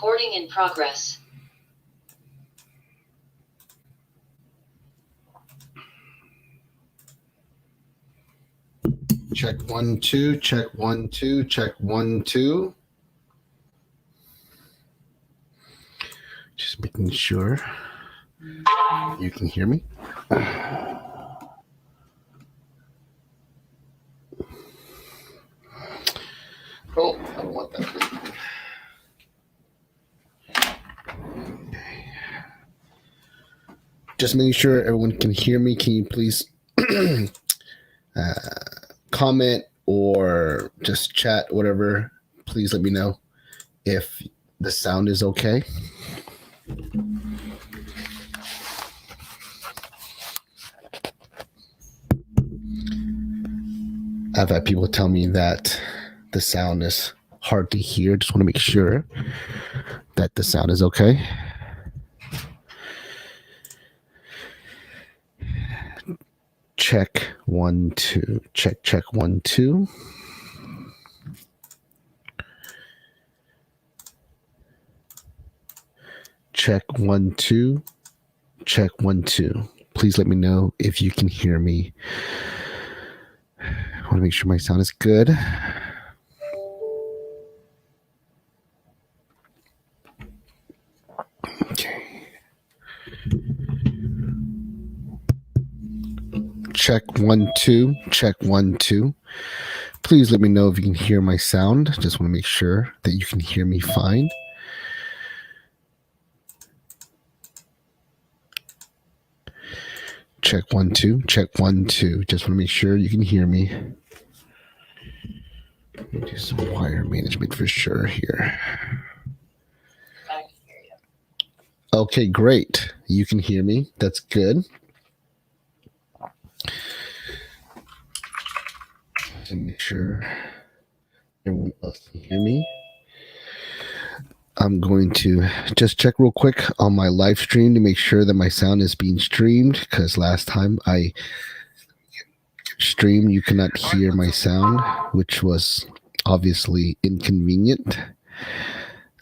Recording in progress. Check 1 2, check 1 2, check 1 2. Just making sure you can hear me. Oh, I don't want that. Okay. Just making sure everyone can hear me. Can you please comment or just chat, whatever. Please let me know if the sound is okay. I've had people tell me that the sound is hard to hear. Just want to make sure that the sound is okay. Check 1 2. Check 1 2. Check 1 2. Check 1 2. Please let me know if you can hear me. I want to make sure my sound is good. Okay. Check 1 2. Check 1 2. Please let me know if you can hear my sound. Just want to make sure that you can hear me fine. Check 1 2. Check 1 2. Just want to make sure you can hear me. Let me do some wire management for sure here. I can hear you. Okay, great. You can hear me. That's good. To make sure everyone else can hear me. I'm going to just check real quick on my live stream to make sure that my sound is being streamed, because last time I streamed, you cannot hear my sound, which was obviously inconvenient.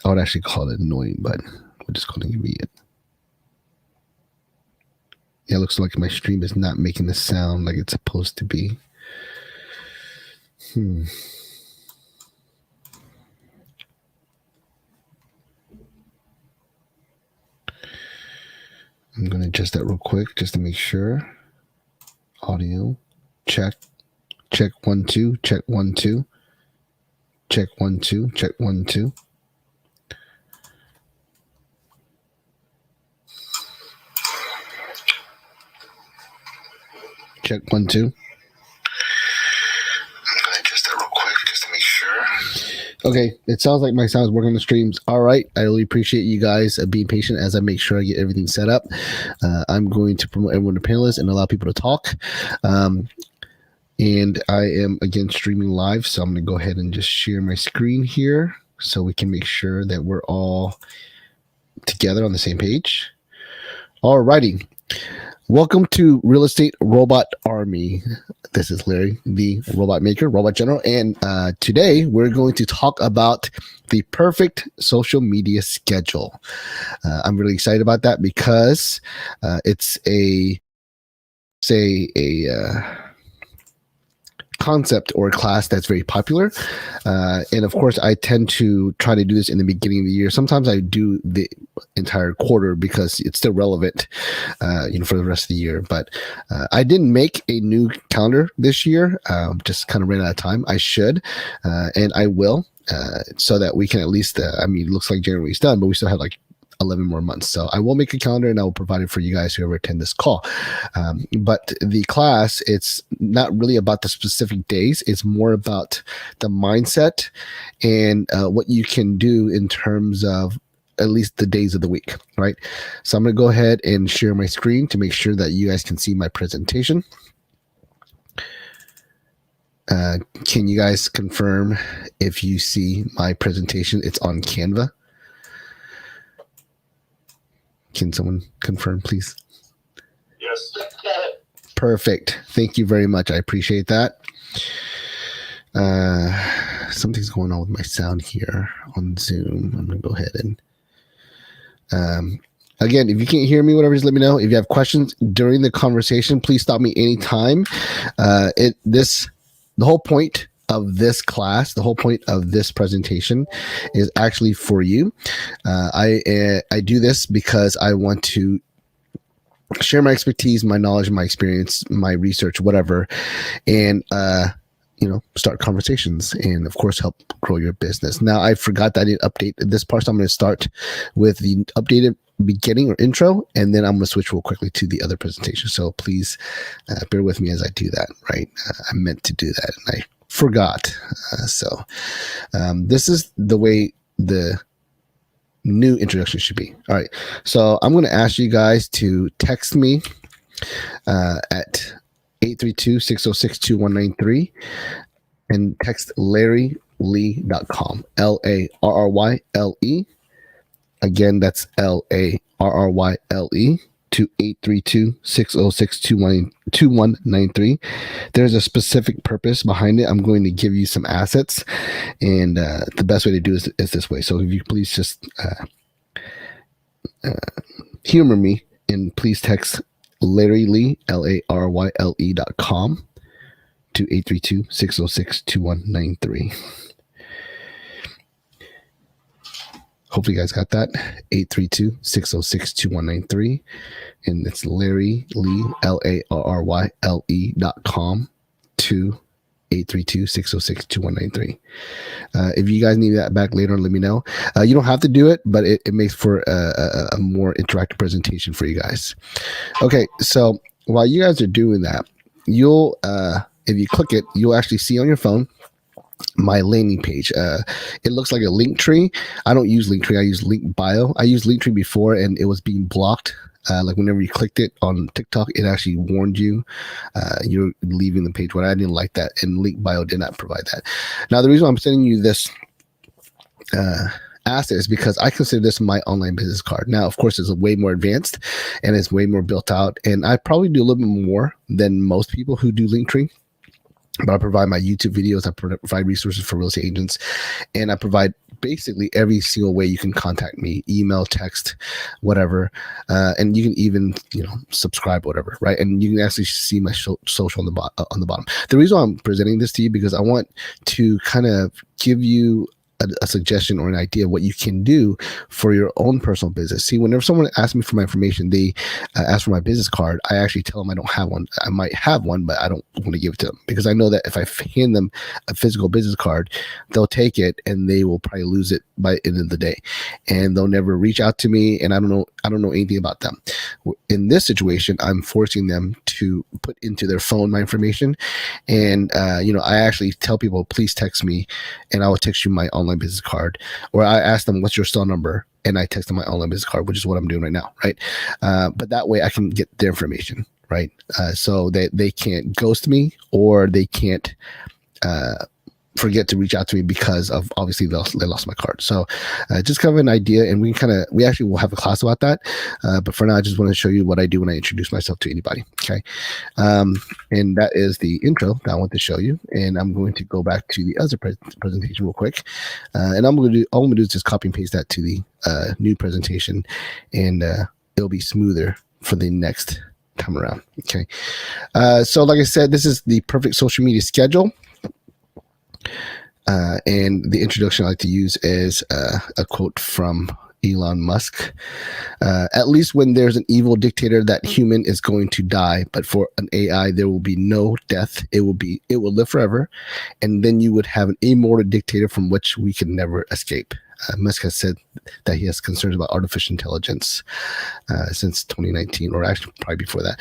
I would actually call it annoying, but we'll just call it inconvenient. Yeah, it looks like my stream is not making the sound like it's supposed to be. I'm going to adjust that real quick just to make sure. Audio, check. Check 1 2, check 1 2. Check 1 2, check 1 2. Check 1 2. I'm going to adjust that real quick just to make sure. Okay, it sounds like my sound is working on the streams. All right, I really appreciate you guys being patient as I make sure I get everything set up. I'm going to promote everyone to panelists and allow people to talk. And I am, again, streaming live, so I'm going to go ahead and just share my screen here so we can make sure that we're all together on the same page. All righty. Welcome to Real Estate Robot Army. This is Larry, the robot maker, robot general, and today we're going to talk about the perfect social media schedule. I'm really excited about that because it's a concept or a class that's very popular. And of course, I tend to try to do this in the beginning of the year. Sometimes I do the entire quarter because it's still relevant, for the rest of the year. But I didn't make a new calendar this year. Just kind of ran out of time. I should, and I will, so that we can at least, it looks like January's done, but we still have like 11 more months. So I will make a calendar and I will provide it for you guys whoever attend this call. But the class, it's not really about the specific days. It's more about the mindset and what you can do in terms of at least the days of the week, right? So I'm going to go ahead and share my screen to make sure that you guys can see my presentation. Can you guys confirm if you see my presentation? It's on Canva. Can someone confirm, please? Yes. Perfect. Thank you very much. I appreciate that. Something's going on with my sound here on Zoom. I'm going to go ahead and Again, if you can't hear me, whatever, just let me know. If you have questions during the conversation, please stop me anytime. The whole point of this class, the whole point of this presentation is actually for you. I do this because I want to share my expertise, my knowledge, my experience, my research, whatever, and start conversations and of course help grow your business. Now I forgot that I didn't update this part, so I'm going to start with the updated beginning or intro, and then I'm going to switch real quickly to the other presentation. So please bear with me as I do that, right? I meant to do that and I forgot. So this is the way the new introduction should be. All right. So I'm going to ask you guys to text me at 832-606-2193 and text LarryLee.com, LARRYLE. Again, that's LARRYLE to 832-606-2193. There's a specific purpose behind it. I'm going to give you some assets, and the best way to do is this way. So if you please just humor me and please text Larry Lee, LARYLE.com to 832-606-2193. Hopefully you guys got that. 832-606-2193. And it's Larry Lee, LARRYLE.com to 832-606-2193. If you guys need that back later on, let me know. You don't have to do it, but it makes for a more interactive presentation for you guys. Okay, so while you guys are doing that, you'll if you click it, you'll actually see on your phone my landing page. It looks like a link tree. I don't use link tree. I use link bio. I used link tree before and it was being blocked. Like whenever you clicked it on TikTok, it actually warned you you're leaving the page. What I didn't like that, and link bio did not provide that. Now the reason why I'm sending you this asset is because I consider this my online business card. Now, of course, it's way more advanced and it's way more built out, and I probably do a little bit more than most people who do Linktree. But I provide my YouTube videos, I provide resources for real estate agents, and I provide basically every single way you can contact me: email, text, whatever, and you can even subscribe, whatever, right? And you can actually see my social on the bottom. The reason why I'm presenting this to you because I want to kind of give you a suggestion or an idea of what you can do for your own personal business. See, whenever someone asks me for my information, they ask for my business card, I actually tell them I don't have one. I might have one, but I don't want to give it to them because I know that if I hand them a physical business card, they'll take it and they will probably lose it by the end of the day, and they'll never reach out to me, and I don't know anything about them. In this situation, I'm forcing them to put into their phone my information, and I actually tell people, please text me, and I will text you my online business card, or I ask them, what's your cell number, and I text them my online business card, which is what I'm doing right now, right? But that way I can get their information, right? So that they can't ghost me, or they can't forget to reach out to me because of obviously they lost my card. So just kind of an idea, and we actually will have a class about that. But for now, I just want to show you what I do when I introduce myself to anybody. Okay. And that is the intro that I want to show you. And I'm going to go back to the other presentation real quick. And all I'm going to do is just copy and paste that to the new presentation, and it'll be smoother for the next time around. Okay. So like I said, this is the perfect social media schedule. And the introduction I like to use is a quote from Elon Musk. At least when there's an evil dictator, that human is going to die, but for an AI, there will be no death. It will live forever, and then you would have an immortal dictator from which we can never escape. Musk has said that he has concerns about artificial intelligence since 2019, or actually probably before that.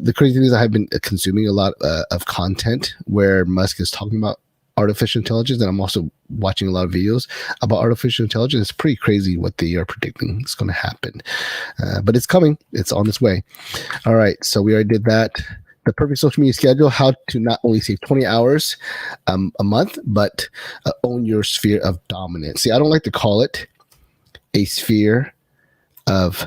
The crazy thing is I have been consuming a lot of content where Musk is talking about artificial intelligence, and I'm also watching a lot of videos about artificial intelligence. It's pretty crazy what they are predicting is going to happen, but it's coming. It's on its way. All right, so we already did that. The perfect social media schedule: how to not only save 20 hours a month, but own your sphere of dominance. See, I don't like to call it a sphere of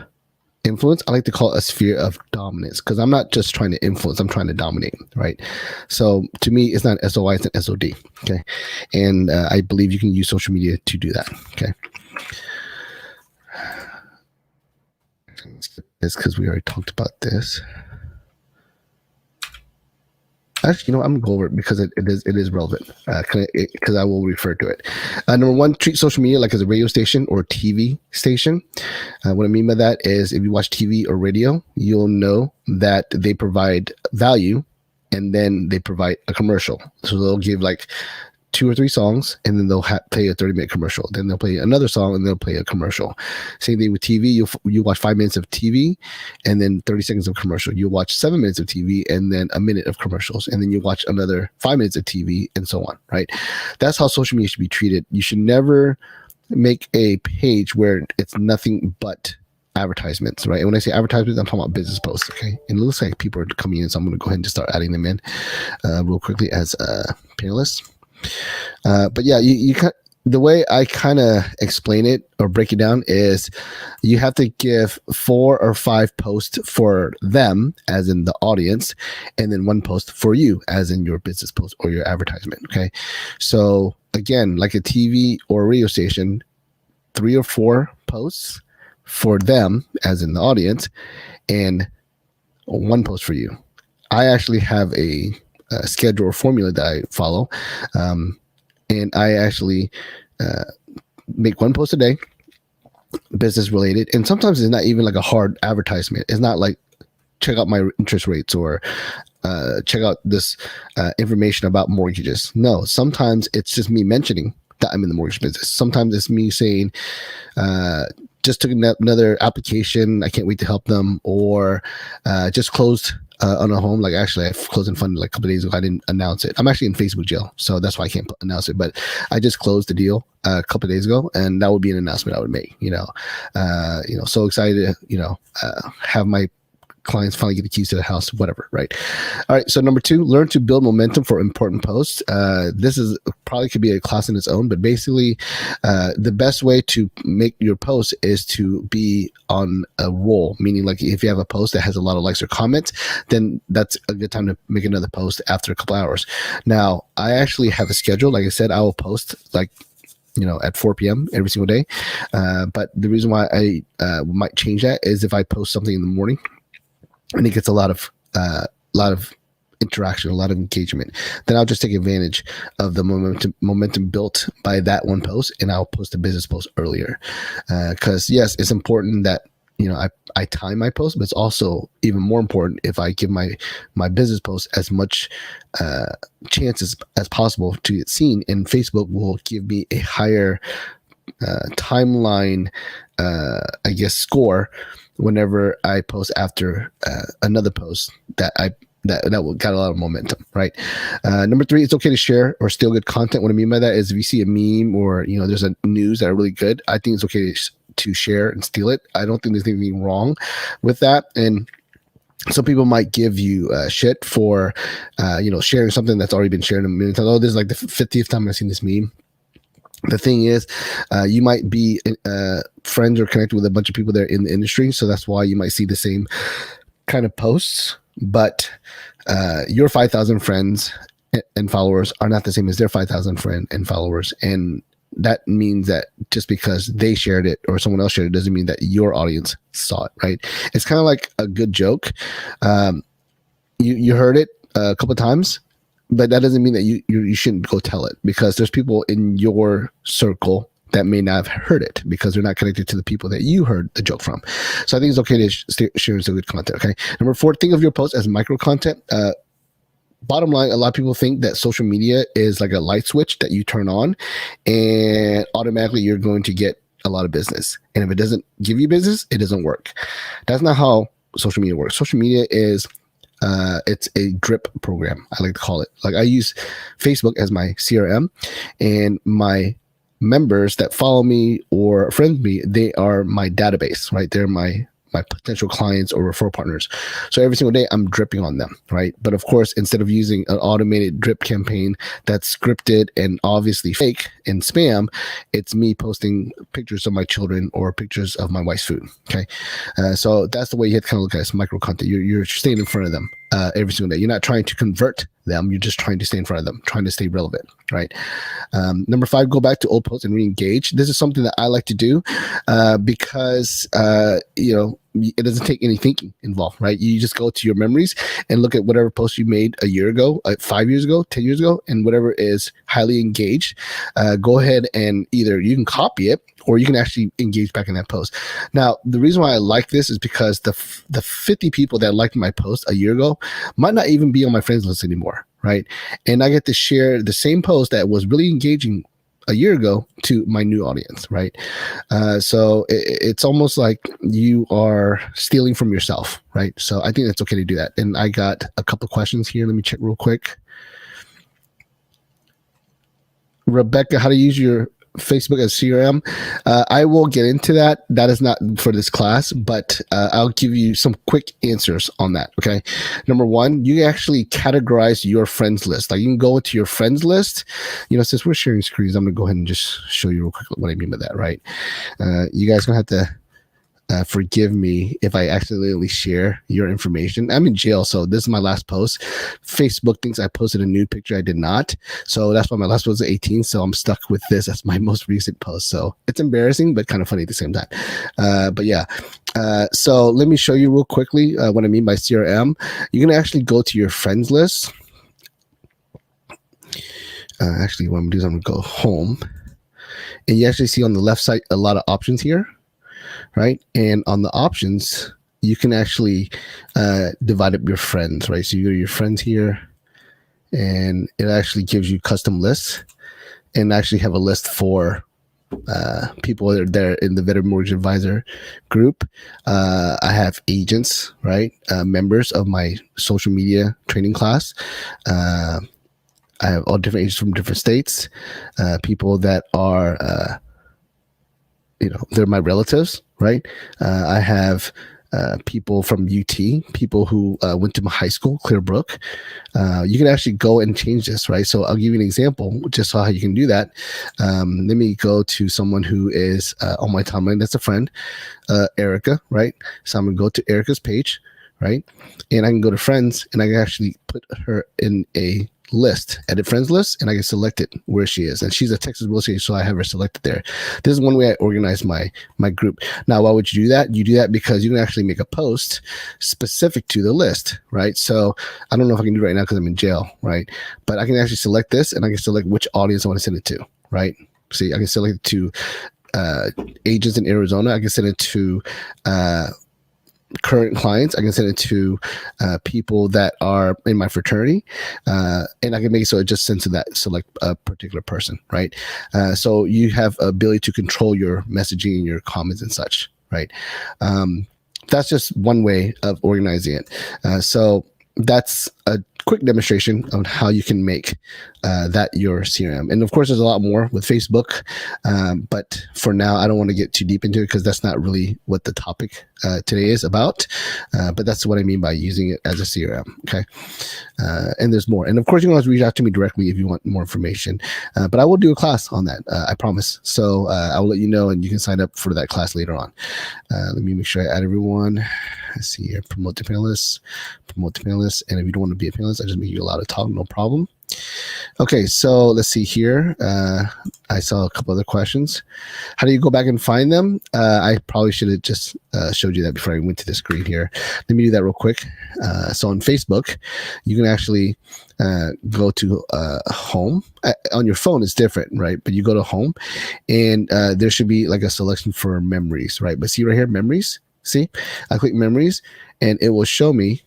influence. I like to call it a sphere of dominance, because I'm not just trying to influence, I'm trying to dominate, right? So to me, it's not SOI, it's an SOD, okay? And I believe you can use social media to do that, okay? It's because we already talked about this. Actually, I'm gonna go over it because it is relevant. Because I will refer to it. Number one, treat social media like as a radio station or TV station. What I mean by that is, if you watch TV or radio, you'll know that they provide value, and then they provide a commercial. So they'll give like 2 or 3 songs, and then they'll play a 30-minute commercial. Then they'll play another song, and they'll play a commercial. Same thing with TV. You watch 5 minutes of TV, and then 30 seconds of commercial. You watch 7 minutes of TV, and then a minute of commercials, and then you watch another 5 minutes of TV, and so on. Right? That's how social media should be treated. You should never make a page where it's nothing but advertisements, right? And when I say advertisements, I'm talking about business posts. Okay, and it looks like people are coming in, so I'm going to go ahead and just start adding them in real quickly as panelists. But yeah, the way I kind of explain it or break it down is you have to give 4 or 5 posts for them, as in the audience, and then 1 post for you, as in your business post or your advertisement. Okay. So again, like a TV or radio station, 3 or 4 posts for them, as in the audience, and 1 post for you. I actually have a schedule or formula that I follow. And I actually make 1 post a day, business related. And sometimes it's not even like a hard advertisement. It's not like, check out my interest rates or check out this information about mortgages. No, sometimes it's just me mentioning that I'm in the mortgage business. Sometimes it's me saying, just took another application, I can't wait to help them, or just closed on a home. Like, actually, I closed and funded like a couple of days ago. I didn't announce it. I'm actually in Facebook jail, so that's why I can't announce it. But I just closed the deal a couple of days ago, and that would be an announcement I would make. So excited to have my clients finally get the keys to the house, whatever, right? All right, so number 2, learn to build momentum for important posts. This is probably could be a class in its own, but basically the best way to make your post is to be on a roll, meaning like if you have a post that has a lot of likes or comments, then that's a good time to make another post after a couple hours. Now, I actually have a schedule. Like I said, I will post like at 4 p.m. every single day. But the reason why I might change that is if I post something in the morning and it gets a lot of interaction, a lot of engagement, then I'll just take advantage of the momentum built by that 1 post, and I'll post a business post earlier. Because yes, it's important that I time my post, but it's also even more important if I give my business post as much chances as possible to get seen, and Facebook will give me a higher timeline, score whenever I post after another post that got a lot of momentum, right? Number 3, it's okay to share or steal good content. What I mean by that is if you see a meme or there's a news that are really good, I think it's okay to share and steal it. I don't think there's anything wrong with that. And some people might give you shit for sharing something that's already been shared a million times. Oh, this is like the 50th time I've seen this meme. The thing is, you might be friends or connected with a bunch of people that are in the industry, so that's why you might see the same kind of posts. But your 5,000 friends and followers are not the same as their 5,000 friend and followers, and that means that just because they shared it or someone else shared it doesn't mean that your audience saw it, right? It's kind of like a good joke. You heard it a couple of times, but that doesn't mean that you shouldn't go tell it, because there's people in your circle that may not have heard it because they're not connected to the people that you heard the joke from. So I think it's okay to share some good content. Okay. Number 4, think of your post as micro content. Bottom line, a lot of people think that social media is like a light switch that you turn on and automatically you're going to get a lot of business. And if it doesn't give you business, it doesn't work. That's not how social media works. Social media is it's a drip program, I like to call it. Like, I use Facebook as my CRM, and my members that follow me or friend me, they are my database, right? They're my potential clients or referral partners. So every single day I'm dripping on them, right? But of course, instead of using an automated drip campaign that's scripted and obviously fake and spam, it's me posting pictures of my children or pictures of my wife's food. Okay. So that's the way you have to kind of look at it as micro content. You're staying in front of them every single day. You're not trying to convert them. You're just trying to stay in front of them, trying to stay relevant, right? Number 5, go back to old posts and re-engage. This is something that I like to do because, it doesn't take any thinking involved, right? You just go to your memories and look at whatever post you made a year ago, 5 years ago, 10 years ago, and whatever is highly engaged, go ahead and either you can copy it or you can actually engage back in that post. Now, the reason why I like this is because the 50 people that liked my post a year ago might not even be on my friends list anymore, right? And I get to share the same post that was really engaging a year ago to my new audience, right? So it's almost like you are stealing from yourself, right? So I think that's okay to do that. And I got a couple of questions here. Let me check real quick. Rebecca, how to use your Facebook as CRM? I will get into that. That is not for this class, but I'll give you some quick answers on that. Okay. Number one, you actually categorize your friends list. Like you can go into your friends list. Since we're sharing screens, I'm gonna go ahead and just show you real quick what I mean by that. Right. You guys gonna have to forgive me if I accidentally share your information. I'm in jail, so this is my last post. Facebook thinks I posted a nude picture. I did not. So that's why my last post was 18. So I'm stuck with this as my most recent post. So it's embarrassing, but kind of funny at the same time. But yeah. So let me show you real quickly what I mean by CRM. You're going to actually go to your friends list. Actually, what I'm going to do is I'm going to go home. And you actually see on the left side a lot of options here. Right. And on the options, you can actually divide up your friends. Right. So you go to your friends here and it actually gives you custom lists and actually have a list for people that are there in the Veteran Mortgage Advisor group. I have agents, right? Members of my social media training class. I have all different agents from different states, people that are, they're my relatives, right? I have people from UT, people who went to my high school, Clearbrook. You can actually go and change this, right? So I'll give you an example, just how you can do that. Let me go to someone who is on my timeline. That's a friend, Erica, right? So I'm going to go to Erica's page, right? And I can go to friends and I can actually put her in a list, edit friends list, and I can select it where she is. And she's a Texas real estate, so I have her selected there. This is one way I organize my group. Now, why would you do that? You do that because you can actually make a post specific to the list, right? So I don't know if I can do it right now because I'm in jail, right? But I can actually select this and I can select which audience I want to send it to, right? See, I can select it to agents in Arizona. I can send it to current clients. I can send it to people that are in my fraternity, and I can make it so it just sends to that select a particular person, right? So you have ability to control your messaging and your comments and such, right? That's just one way of organizing it. So that's a quick demonstration on how you can make that your CRM. And of course, there's a lot more with Facebook. But for now, I don't want to get too deep into it because that's not really what the topic today is about. But that's what I mean by using it as a CRM. Okay. And there's more. And of course, you can always reach out to me directly if you want more information. But I will do a class on that. I promise. So I will let you know and you can sign up for that class later on. Let me make sure I add everyone. Let's see here. Promote to panelists. And if you don't want to be a panelist, I just make you allowed to talk. No problem. Okay, so let's see here. I saw a couple other questions. How do you go back and find them? I probably should have just showed you that before I went to the screen here. Let me do that real quick. So on Facebook, you can actually go to home. On your phone, it's different, right? But you go to home, and there should be like a selection for memories, right? But see right here, memories. See, I click memories, and it will show me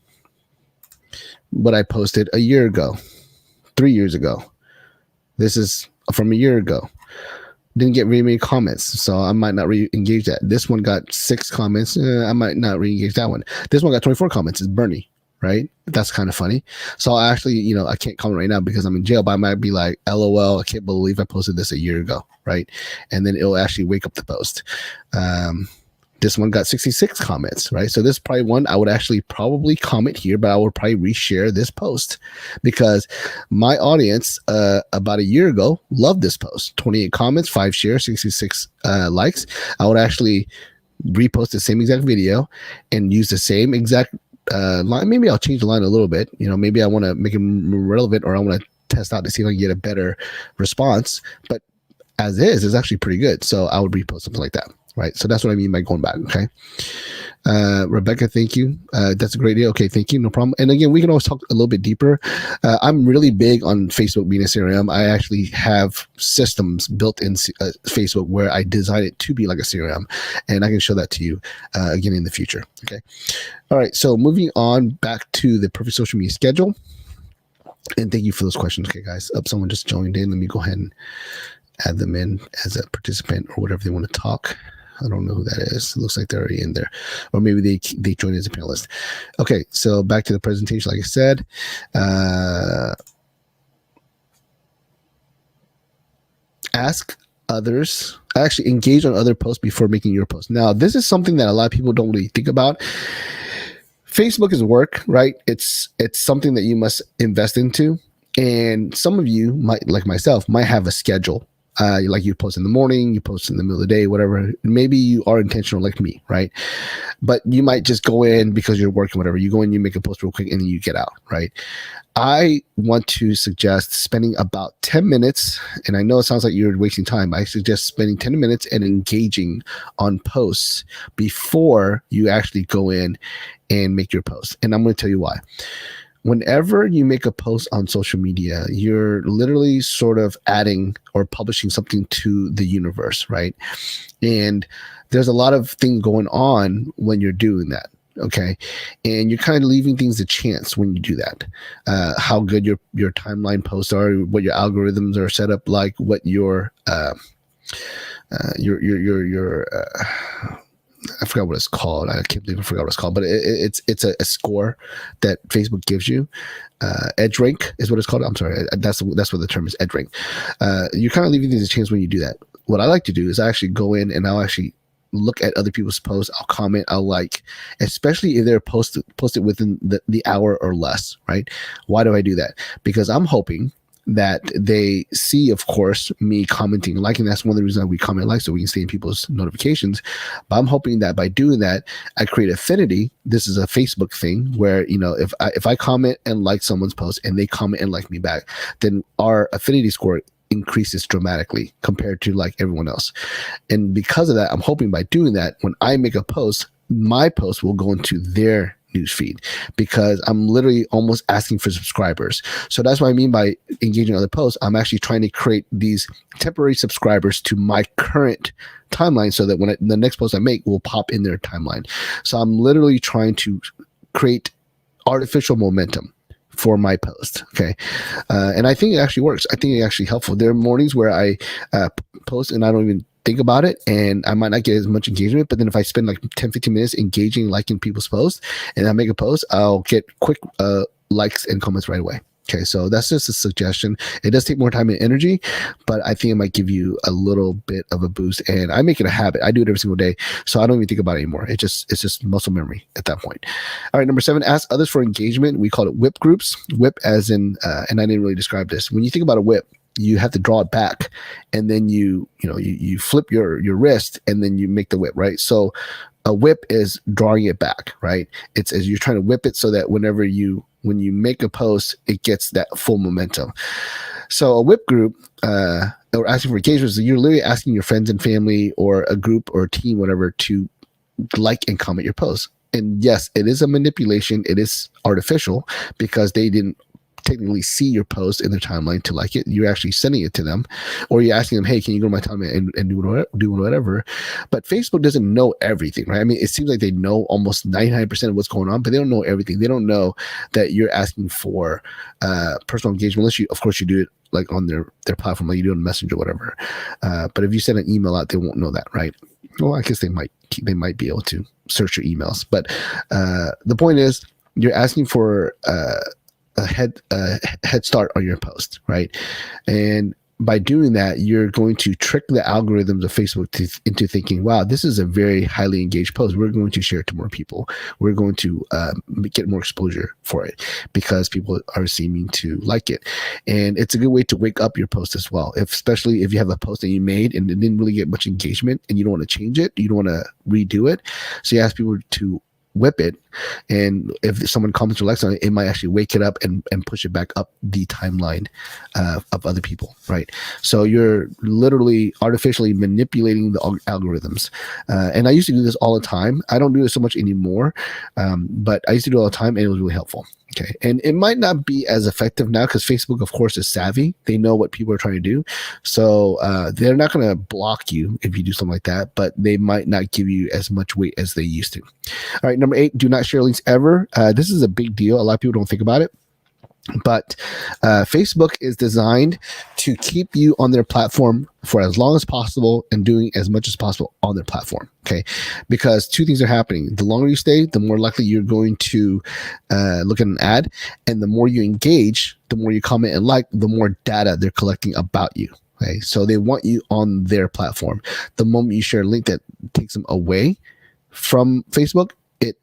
what I posted a year ago, 3 years ago. This is from a year ago. Didn't get very many comments, so I might not re-engage that. This one got 6 comments. I might not re-engage that one. This one got 24 comments. It's Bernie, right? That's kind of funny. So I actually, I can't comment right now because I'm in jail, but I might be like, LOL, I can't believe I posted this a year ago, right? And then it'll actually wake up the post. This one got 66 comments, right? So this is probably one I would actually probably comment here, but I would probably reshare this post because my audience about a year ago loved this post. 28 comments, 5 shares, 66 likes. I would actually repost the same exact video and use the same exact line. Maybe I'll change the line a little bit. Maybe I want to make it more relevant, or I want to test out to see if I can get a better response. But as is, it's actually pretty good. So I would repost something like that. Right. So that's what I mean by going back. Okay. Rebecca, thank you. That's a great idea. Okay, thank you. No problem. And again, we can always talk a little bit deeper. I'm really big on Facebook being a CRM. I actually have systems built in Facebook where I design it to be like a CRM, and I can show that to you again in the future. Okay. All right. So moving on back to the perfect social media schedule. And thank you for those questions. Okay, guys. Someone just joined in. Let me go ahead and add them in as a participant or whatever they want to talk. I don't know who that is. It looks like they're already in there. Or maybe they joined as a panelist. Okay, so back to the presentation, like I said. Ask others. Actually, engage on other posts before making your post. Now, this is something that a lot of people don't really think about. Facebook is work, right? It's something that you must invest into. And some of you might, like myself, might have a schedule. Like you post in the morning, you post in the middle of the day, whatever. Maybe you are intentional like me, right? But you might just go in because you're working, whatever. You go in, you make a post real quick, and then you get out, right? I want to suggest spending about 10 minutes, and I know it sounds like you're wasting time. I suggest spending 10 minutes and engaging on posts before you actually go in and make your post. And I'm going to tell you why. Whenever you make a post on social media, you're literally sort of adding or publishing something to the universe, right? And there's a lot of things going on when you're doing that. Okay. And you're kind of leaving things to chance when you do that. How good your timeline posts are, what your algorithms are set up like, what your I forgot what it's called. I can't believe I forgot what it's called, but it's a score that Facebook gives you. Edge rank is what it's called. I'm sorry. That's what the term is, edge rank. You're kind of leaving things a chance when you do that. What I like to do is I actually go in and I'll actually look at other people's posts. I'll comment. I'll like, especially if they're posted within the hour or less, right? Why do I do that? Because I'm hoping that they see, of course, me commenting, liking. That's one of the reasons we comment, like, so we can stay in people's notifications. But I'm hoping that by doing that, I create affinity. This is a Facebook thing where, if I comment and like someone's post and they comment and like me back, then our affinity score increases dramatically compared to like everyone else. And because of that, I'm hoping by doing that, when I make a post, my post will go into their newsfeed, because I'm literally almost asking for subscribers. So that's what I mean by engaging other posts. I'm actually trying to create these temporary subscribers to my current timeline, so that when the next post I make will pop in their timeline. So I'm literally trying to create artificial momentum for my post. Okay. And I think it actually works. I think it's actually helpful. There are mornings where I post and I don't even think about it, and I might not get as much engagement, but then if I spend like 10-15 minutes engaging, liking people's posts, and I make a post, I'll get quick likes and comments right away. Okay, so that's just a suggestion. It does take more time and energy, but I think it might give you a little bit of a boost, and I make it a habit. I do it every single day, so I don't even think about it anymore. It's just muscle memory at that point. All right, number 7, ask others for engagement. We call it whip groups. Whip as in, and I didn't really describe this. When you think about a whip, you have to draw it back, and then you flip your wrist, and then you make the whip, right? So a whip is drawing it back, right? It's as you're trying to whip it so that when you make a post, it gets that full momentum. So a whip group, or asking for engagement, you're literally asking your friends and family or a group or a team, whatever, to like and comment your post. And yes, it is a manipulation. It is artificial because they didn't technically see your post in their timeline to like it. You're actually sending it to them, or you're asking them, hey, can you go to my timeline and do whatever. But Facebook doesn't know everything, right? I mean, it seems like they know almost 99% of what's going on, but they don't know everything. They don't know that you're asking for personal engagement, unless of course you do it like on their platform, like you do on Messenger or whatever. But if you send an email out, they won't know that, right? Well, I guess they might be able to search your emails. But the point is, you're asking for a head start on your post, right? And by doing that, you're going to trick the algorithms of Facebook into thinking, wow, this is a very highly engaged post. We're going to share it to more people. We're going to get more exposure for it because people are seeming to like it. And it's a good way to wake up your post as well, especially if you have a post that you made and it didn't really get much engagement and you don't want to change it. You don't want to redo it. So you ask people to whip it, and if someone comments or likes on it, it might actually wake it up and push it back up the timeline of other people, right? So you're literally artificially manipulating the algorithms. And I used to do this all the time. I don't do this so much anymore, but I used to do it all the time, and it was really helpful. Okay. And it might not be as effective now because Facebook, of course, is savvy. They know what people are trying to do. So they're not going to block you if you do something like that, but they might not give you as much weight as they used to. All right. Number 8, do not share links ever. This is a big deal. A lot of people don't think about it. But Facebook is designed to keep you on their platform for as long as possible and doing as much as possible on their platform. Okay, because 2 things are happening. The longer you stay, the more likely you're going to look at an ad, and the more you engage, the more you comment and like, the more data they're collecting about you. Okay, so they want you on their platform. The moment you share a link that takes them away from Facebook, it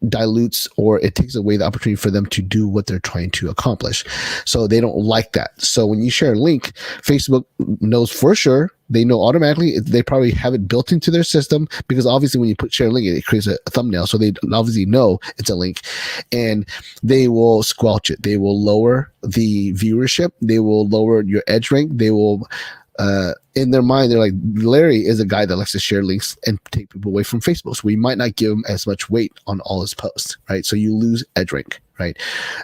dilutes or it takes away the opportunity for them to do what they're trying to accomplish. So they don't like that. So when you share a link, Facebook knows for sure, they know automatically, they probably have it built into their system, because obviously when you share a link, it creates a thumbnail. So they obviously know it's a link, and they will squelch it. They will lower the viewership. They will lower your edge rank. They will, in their mind, they're like, Larry is a guy that likes to share links and take people away from Facebook. So we might not give him as much weight on all his posts, right? So you lose edge rank, right?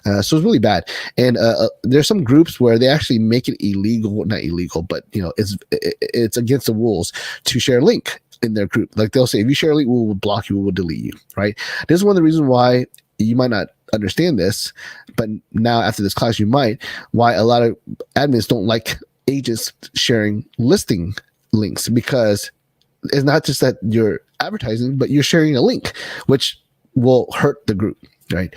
So it's really bad. And there's some groups where they actually make it illegal, not illegal, but it's against the rules to share a link in their group. Like they'll say, if you share a link, we will block you, we will delete you, right? This is one of the reasons why you might not understand this, but now after this class, you might, why a lot of admins don't like agents sharing listing links, because it's not just that you're advertising, but you're sharing a link, which will hurt the group, right?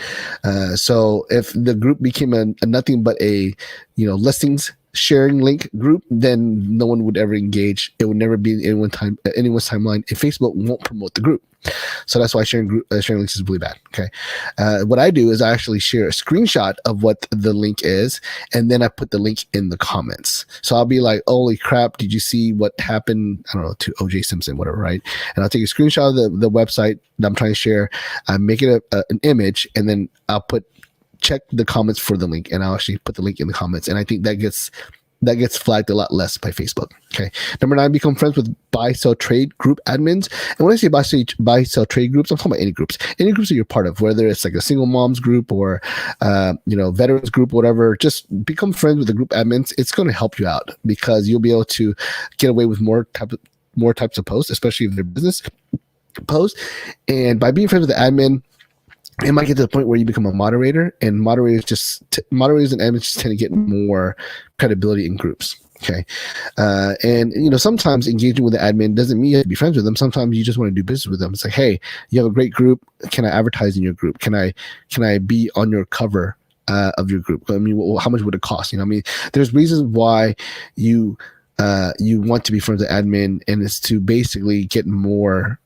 So if the group became a nothing but a listings sharing link group, then no one would ever engage. It would never be in anyone's timeline, and Facebook won't promote the group. So that's why sharing links is really bad. Okay. What I do is I actually share a screenshot of what the link is, and then I put the link in the comments. So I'll be like, holy crap, did you see what happened? I don't know, to OJ Simpson, whatever, right? And I'll take a screenshot of the website that I'm trying to share, make it an image, and then I'll check the comments for the link, and I'll actually put the link in the comments. And I think that gets flagged a lot less by Facebook. Okay. Number 9, become friends with buy, sell, trade group admins. And when I say buy, sell, trade groups, I'm talking about any groups that you're part of, whether it's like a single moms group or, veterans group, whatever. Just become friends with the group admins. It's going to help you out, because you'll be able to get away with more types of posts, especially if they're business posts. And by being friends with the admin, it might get to the point where you become a moderator, and moderators and admins just tend to get more credibility in groups. Okay. And sometimes engaging with the admin doesn't mean you have to be friends with them. Sometimes you just want to do business with them. It's like, hey, you have a great group. Can I advertise in your group? Can I be on your cover of your group? I mean, how much would it cost? There's reasons why you want to be friends with the admin, and it's to basically get more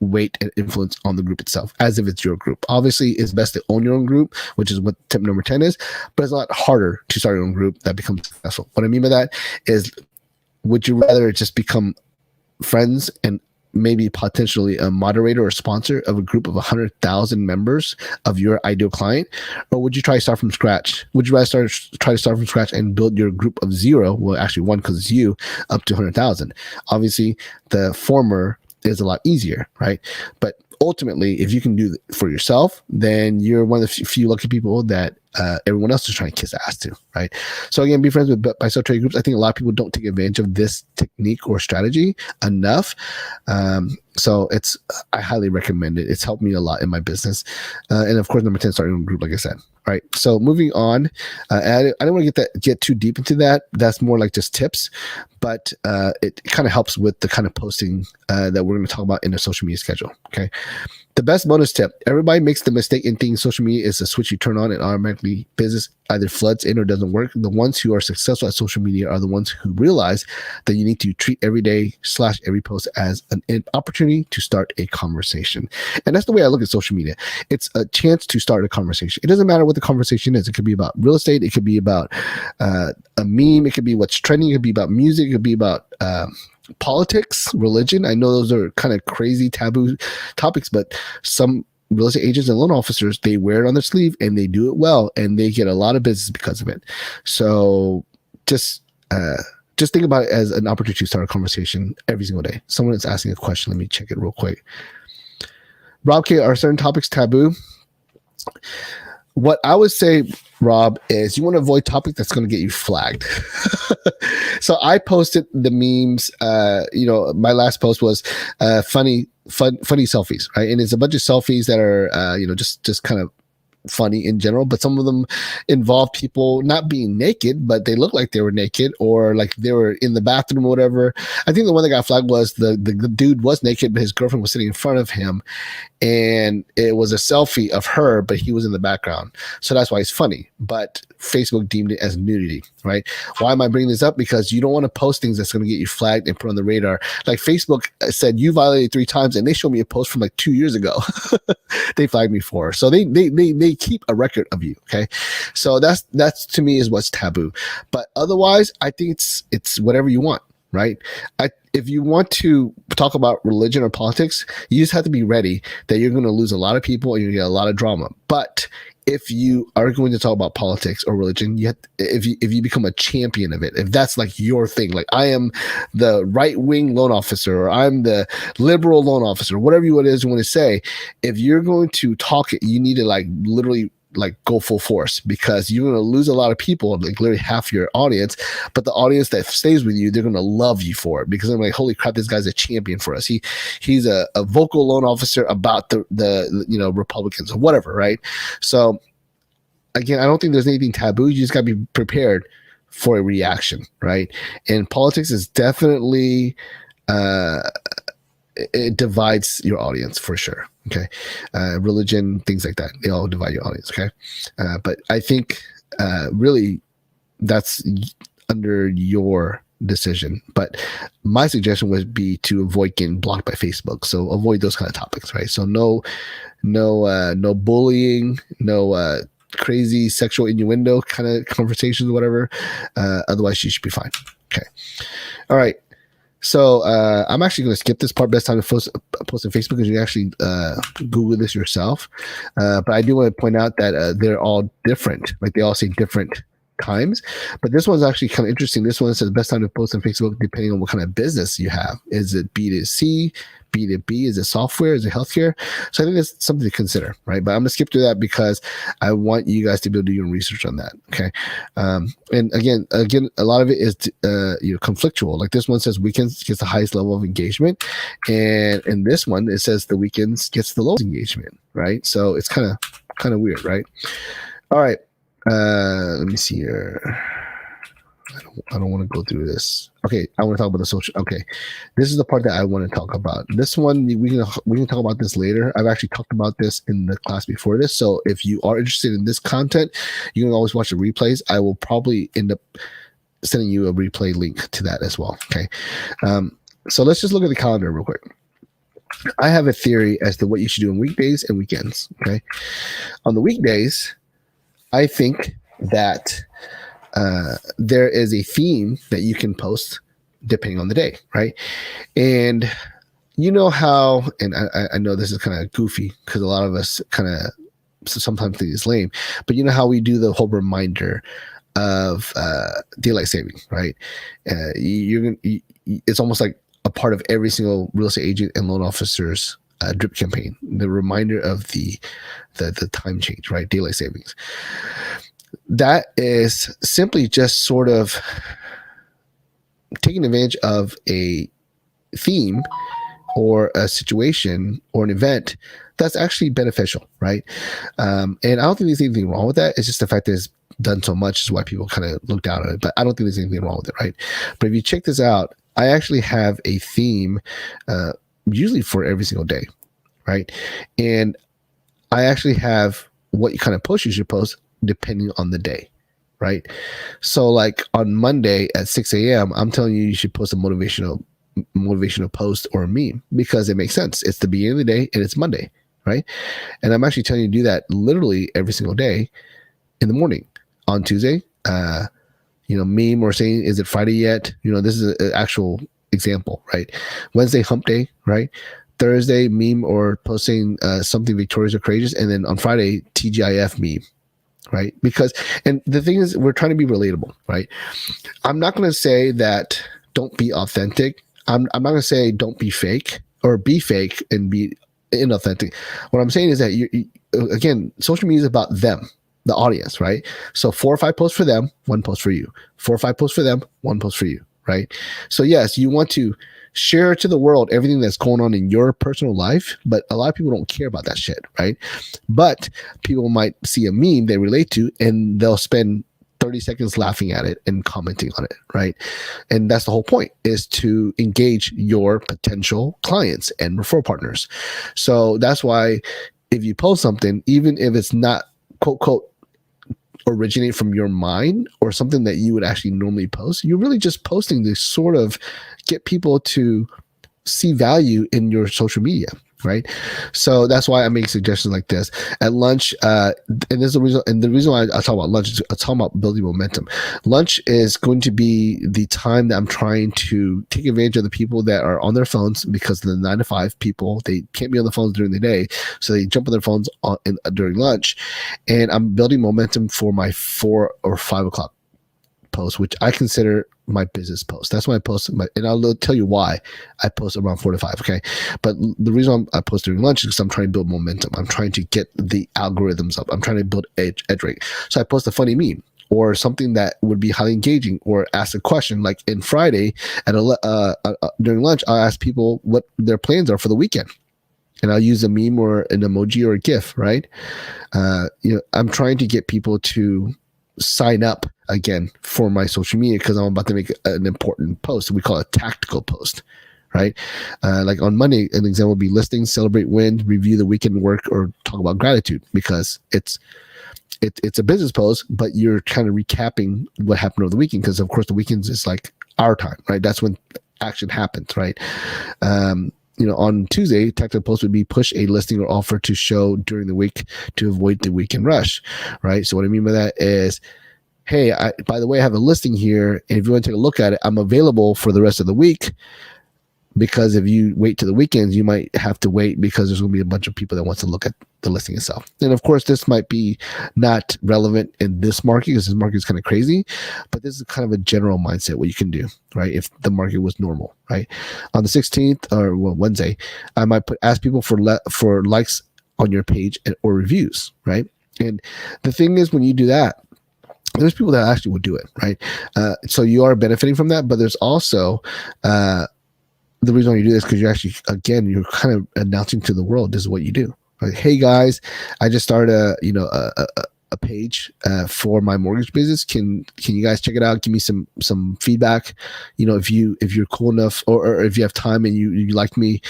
weight and influence on the group itself, as if it's your group. Obviously, it's best to own your own group, which is what tip number 10 is, but it's a lot harder to start your own group that becomes successful. What I mean by that is, would you rather just become friends and maybe potentially a moderator or sponsor of a group of 100,000 members of your ideal client, or would you try to start from scratch? Would you rather try to start from scratch and build your group of 0, well, actually 1 because it's you, up to 100,000? Obviously, the former is a lot easier, right? But ultimately, if you can do it for yourself, then you're one of the few lucky people that everyone else is trying to kiss ass to, right? So again, be friends with buy, sell, trade groups. I think a lot of people don't take advantage of this technique or strategy enough. So I highly recommend it. It's helped me a lot in my business. And of course, number 10, start your own group, like I said. All right. So moving on, I don't want to get too deep into that. That's more like just tips, but it kind of helps with the kind of posting that we're going to talk about in the social media schedule. Okay. The best bonus tip: everybody makes the mistake in thinking social media is a switch you turn on and automatically business either floods in or doesn't work. The ones who are successful at social media are the ones who realize that you need to treat every day / every post as an opportunity to start a conversation. And that's the way I look at social media. It's a chance to start a conversation. It doesn't matter what the conversation is. It could be about real estate. It could be about a meme. It could be what's trending. It could be about music. It could be about politics, religion. I know those are kind of crazy taboo topics, but some real estate agents and loan officers, they wear it on their sleeve and they do it well, and they get a lot of business because of it. So just think about it as an opportunity to start a conversation every single day. Someone is asking a question. Let me check it real quick. Rob K, are certain topics taboo? What I would say, Rob, is you want to avoid topic that's going to get you flagged. So I posted the memes. My last post was funny selfies, right? And it's a bunch of selfies that are just kind of funny in general, but some of them involve people not being naked, but they look like they were naked, or like they were in the bathroom or whatever. I think the one that got flagged was the dude was naked, but his girlfriend was sitting in front of him, and it was a selfie of her, but he was in the background. So that's why it's funny. But Facebook deemed it as nudity, right? Why am I bringing this up? Because you don't want to post things that's going to get you flagged and put on the radar. Like Facebook said, you violated 3 times, and they showed me a post from like 2 years ago. They flagged me for. So they keep a record of you. Okay. So that's to me is what's taboo. But otherwise, I think it's whatever you want. Right. If you want to talk about religion or politics, you just have to be ready that you're going to lose a lot of people and you're going to get a lot of drama. But if you are going to talk about politics or religion, if you become a champion of it, if that's like your thing, like I am the right-wing loan officer, or I'm the liberal loan officer, whatever it is you want to say, if you're going to talk it, you need to like literally like go full force, because you're going to lose a lot of people, like literally half your audience. But the audience that stays with you, they're going to love you for it, because I'm like, holy crap, this guy's a champion for us. He's a vocal loan officer about the Republicans or whatever, right? So again, I don't think there's anything taboo. You just got to be prepared for a reaction, right? And politics is definitely it divides your audience for sure. Okay. Religion, things like that, they all divide your audience. Okay. But I think really that's under your decision. But my suggestion would be to avoid getting blocked by Facebook. So avoid those kind of topics, right? So no bullying, no crazy sexual innuendo kind of conversations, whatever. Otherwise you should be fine. Okay. All right. So I'm actually going to skip this part. Best time to post on Facebook, because you can actually Google this yourself. But I do want to point out that they're all different. Like they all say different times. But this one's actually kind of interesting. This one says best time to post on Facebook depending on what kind of business you have. Is it B2C, B2B? Is it software? Is it healthcare? So I think that's something to consider, right? But I'm going to skip through that because I want you guys to be able to do your research on that. Okay. And again, a lot of it is conflictual. Like this one says weekends gets the highest level of engagement, and in this one it says the weekends gets the lowest engagement, right? So it's kind of weird, right? All right. Let me see here. I don't want to go through this. Okay, I want to talk about the social. Okay, this is the part that I want to talk about. This one we can talk about this later. I've actually talked about this in the class before this. So if you are interested in this content, you can always watch the replays. I will probably end up sending you a replay link to that as well. Okay, so let's just look at the calendar real quick. I have a theory as to what you should do on weekdays and weekends. Okay, on the weekdays, I think that there is a theme that you can post depending on the day, right? And you know how, and I know this is kind of goofy because a lot of us kind of sometimes think it's lame, but you know how we do the whole reminder of daylight savings, right? It's almost like a part of every single real estate agent and loan officer's drip campaign, the reminder of the time change, right? Daylight savings. That is simply just sort of taking advantage of a theme or a situation or an event that's actually beneficial, right? And I don't think there's anything wrong with that. It's just the fact that it's done so much is why people kind of look down on it. But I don't think there's anything wrong with it, right? But if you check this out, I actually have a theme usually for every single day, right? And I actually have what kind of post you should post depending on the day, right? So like on Monday at 6 a.m., I'm telling you should post a motivational post or a meme because it makes sense. It's the beginning of the day and it's Monday, right? And I'm actually telling you to do that literally every single day in the morning. On Tuesday, meme or saying, is it Friday yet? This is an actual example, right? Wednesday, hump day, right? Thursday meme or posting something victorious or courageous, and then on Friday TGIF meme, right? Because, and the thing is, we're trying to be relatable, right? I'm not going to say that don't be authentic. I'm not going to say don't be fake or be fake and be inauthentic. What I'm saying is that again, social media is about them, the audience, right? So 4 or 5 posts for them, 1 post for you. 4 or 5 posts for them, 1 post for you, right? So yes, you want to share to the world everything that's going on in your personal life, but a lot of people don't care about that shit, right? But people might see a meme they relate to and they'll spend 30 seconds laughing at it and commenting on it, right? And that's the whole point, is to engage your potential clients and referral partners. So that's why if you post something, even if it's not quote quote originate from your mind or something that you would actually normally post, you're really just posting to sort of get people to see value in your social media, right? So that's why I make suggestions like this at lunch. And there's a reason, and the reason why I talk about lunch is I talk about building momentum. Lunch is going to be the time that I'm trying to take advantage of the people that are on their phones, because the 9 to 5 people, they can't be on the phones during the day, so they jump on their phones during lunch, and I'm building momentum for my 4 or 5 o'clock post, which I consider my business post. That's why I post, and I'll tell you why I post around 4 to 5. Okay, but the reason I post during lunch is because I'm trying to build momentum. I'm trying to get the algorithms up. I'm trying to build edge rate. So I post a funny meme or something that would be highly engaging, or ask a question. Like in Friday at during lunch, I'll ask people what their plans are for the weekend, and I'll use a meme or an emoji or a GIF. Right? I'm trying to get people to sign up again for my social media, because I'm about to make an important post. We call it a tactical post, right? Like on Monday, an example would be listings, celebrate win, review the weekend work, or talk about gratitude, because it's a business post, but you're kind of recapping what happened over the weekend, because of course the weekends is like our time, right? That's when action happens, right? On Tuesday, tactical post would be push a listing or offer to show during the week to avoid the weekend rush, right? So what I mean by that is, hey, by the way, I have a listing here, and if you want to take a look at it, I'm available for the rest of the week, because if you wait to the weekends, you might have to wait, because there's going to be a bunch of people that want to look at the listing itself. And of course, this might be not relevant in this market, because this market is kind of crazy, but this is kind of a general mindset what you can do, right? If the market was normal, right? On the 16th, or Wednesday, I might ask people for likes on your page or reviews, right? And the thing is, when you do that, there's people that actually would do it, right? So you are benefiting from that, but there's also the reason why you do this, because you're actually, again, you're kind of announcing to the world, this is what you do. Like, hey guys, I just started a page for my mortgage business. Can you guys check it out? Give me some feedback. If you're cool enough, or if you have time and you like me,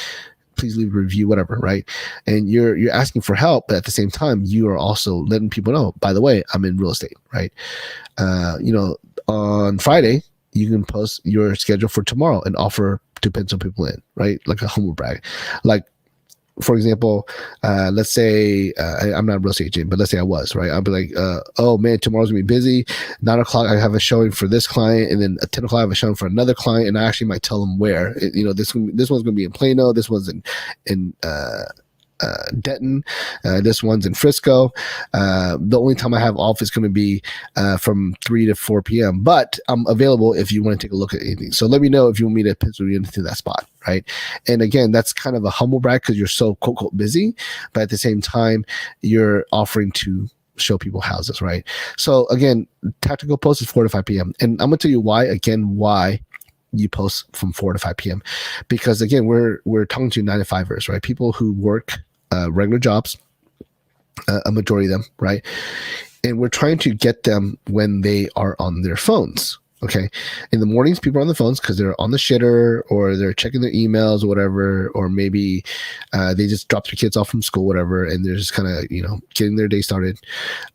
please leave a review, whatever, right? And you're asking for help, but at the same time, you are also letting people know, by the way, I'm in real estate, right? On Friday, you can post your schedule for tomorrow and offer to pencil people in, right? Like a humble brag. Like, for example, let's say I'm not a real estate agent, but let's say I was, right? I'll be like, oh man, tomorrow's gonna be busy. 9 o'clock, I have a showing for this client, and then at 10 o'clock, I have a showing for another client, and I actually might tell them where. This one's gonna be in Plano, this one's in Denton, this one's in Frisco. The only time I have off is going to be from 3 to 4 p.m. But I'm available if you want to take a look at anything. So let me know if you want me to pencil you into that spot, right? And again, that's kind of a humble brag, because you're so quote unquote busy, but at the same time, you're offering to show people houses, right? So again, tactical post is 4 to 5 p.m. And I'm going to tell you why you post from 4 to 5 p.m. Because again, we're talking to 9 to 5ers, right? People who work regular jobs, a majority of them, right? And we're trying to get them when they are on their phones. Okay. In the mornings, people are on the phones because they're on the shitter, or they're checking their emails or whatever, or maybe they just dropped their kids off from school, whatever, and they're just kind of, getting their day started.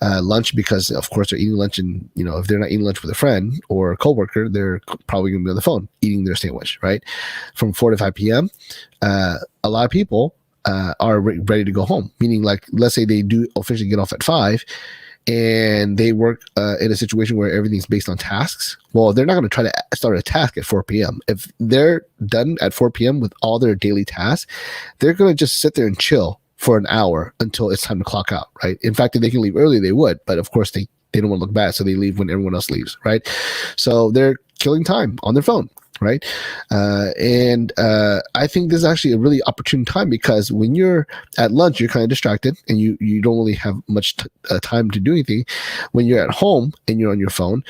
Lunch, because of course they're eating lunch, and, if they're not eating lunch with a friend or a coworker, they're probably going to be on the phone eating their sandwich, right? From 4 to 5 p.m., a lot of people are ready to go home, meaning, like, let's say they do officially get off at 5. and they work in a situation where everything's based on tasks, well, they're not going to try to start a task at 4 p.m. If they're done at 4 p.m. with all their daily tasks, they're going to just sit there and chill for an hour until it's time to clock out, right? In fact, if they can leave early, they would, but of course they don't want to look bad, so they leave when everyone else leaves, right? So they're killing time on their phone, right? And I think this is actually a really opportune time, because when you're at lunch, you're kind of distracted and you don't really have much time to do anything. When you're at home and you're on your phone,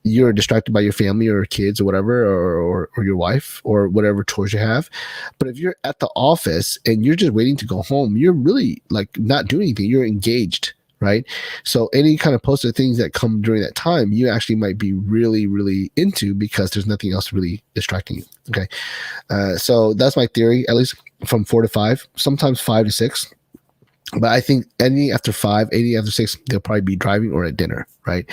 you're distracted by your family or kids or whatever, or your wife or whatever chores you have. But if you're at the office and you're just waiting to go home, you're really like not doing anything. You're engaged, right? So any kind of posts or things that come during that time, you actually might be really, really into, because there's nothing else really distracting you. Okay. So that's my theory, at least from 4 to 5, sometimes 5 to 6. But I think any after 5, any after 6, they'll probably be driving or at dinner, right?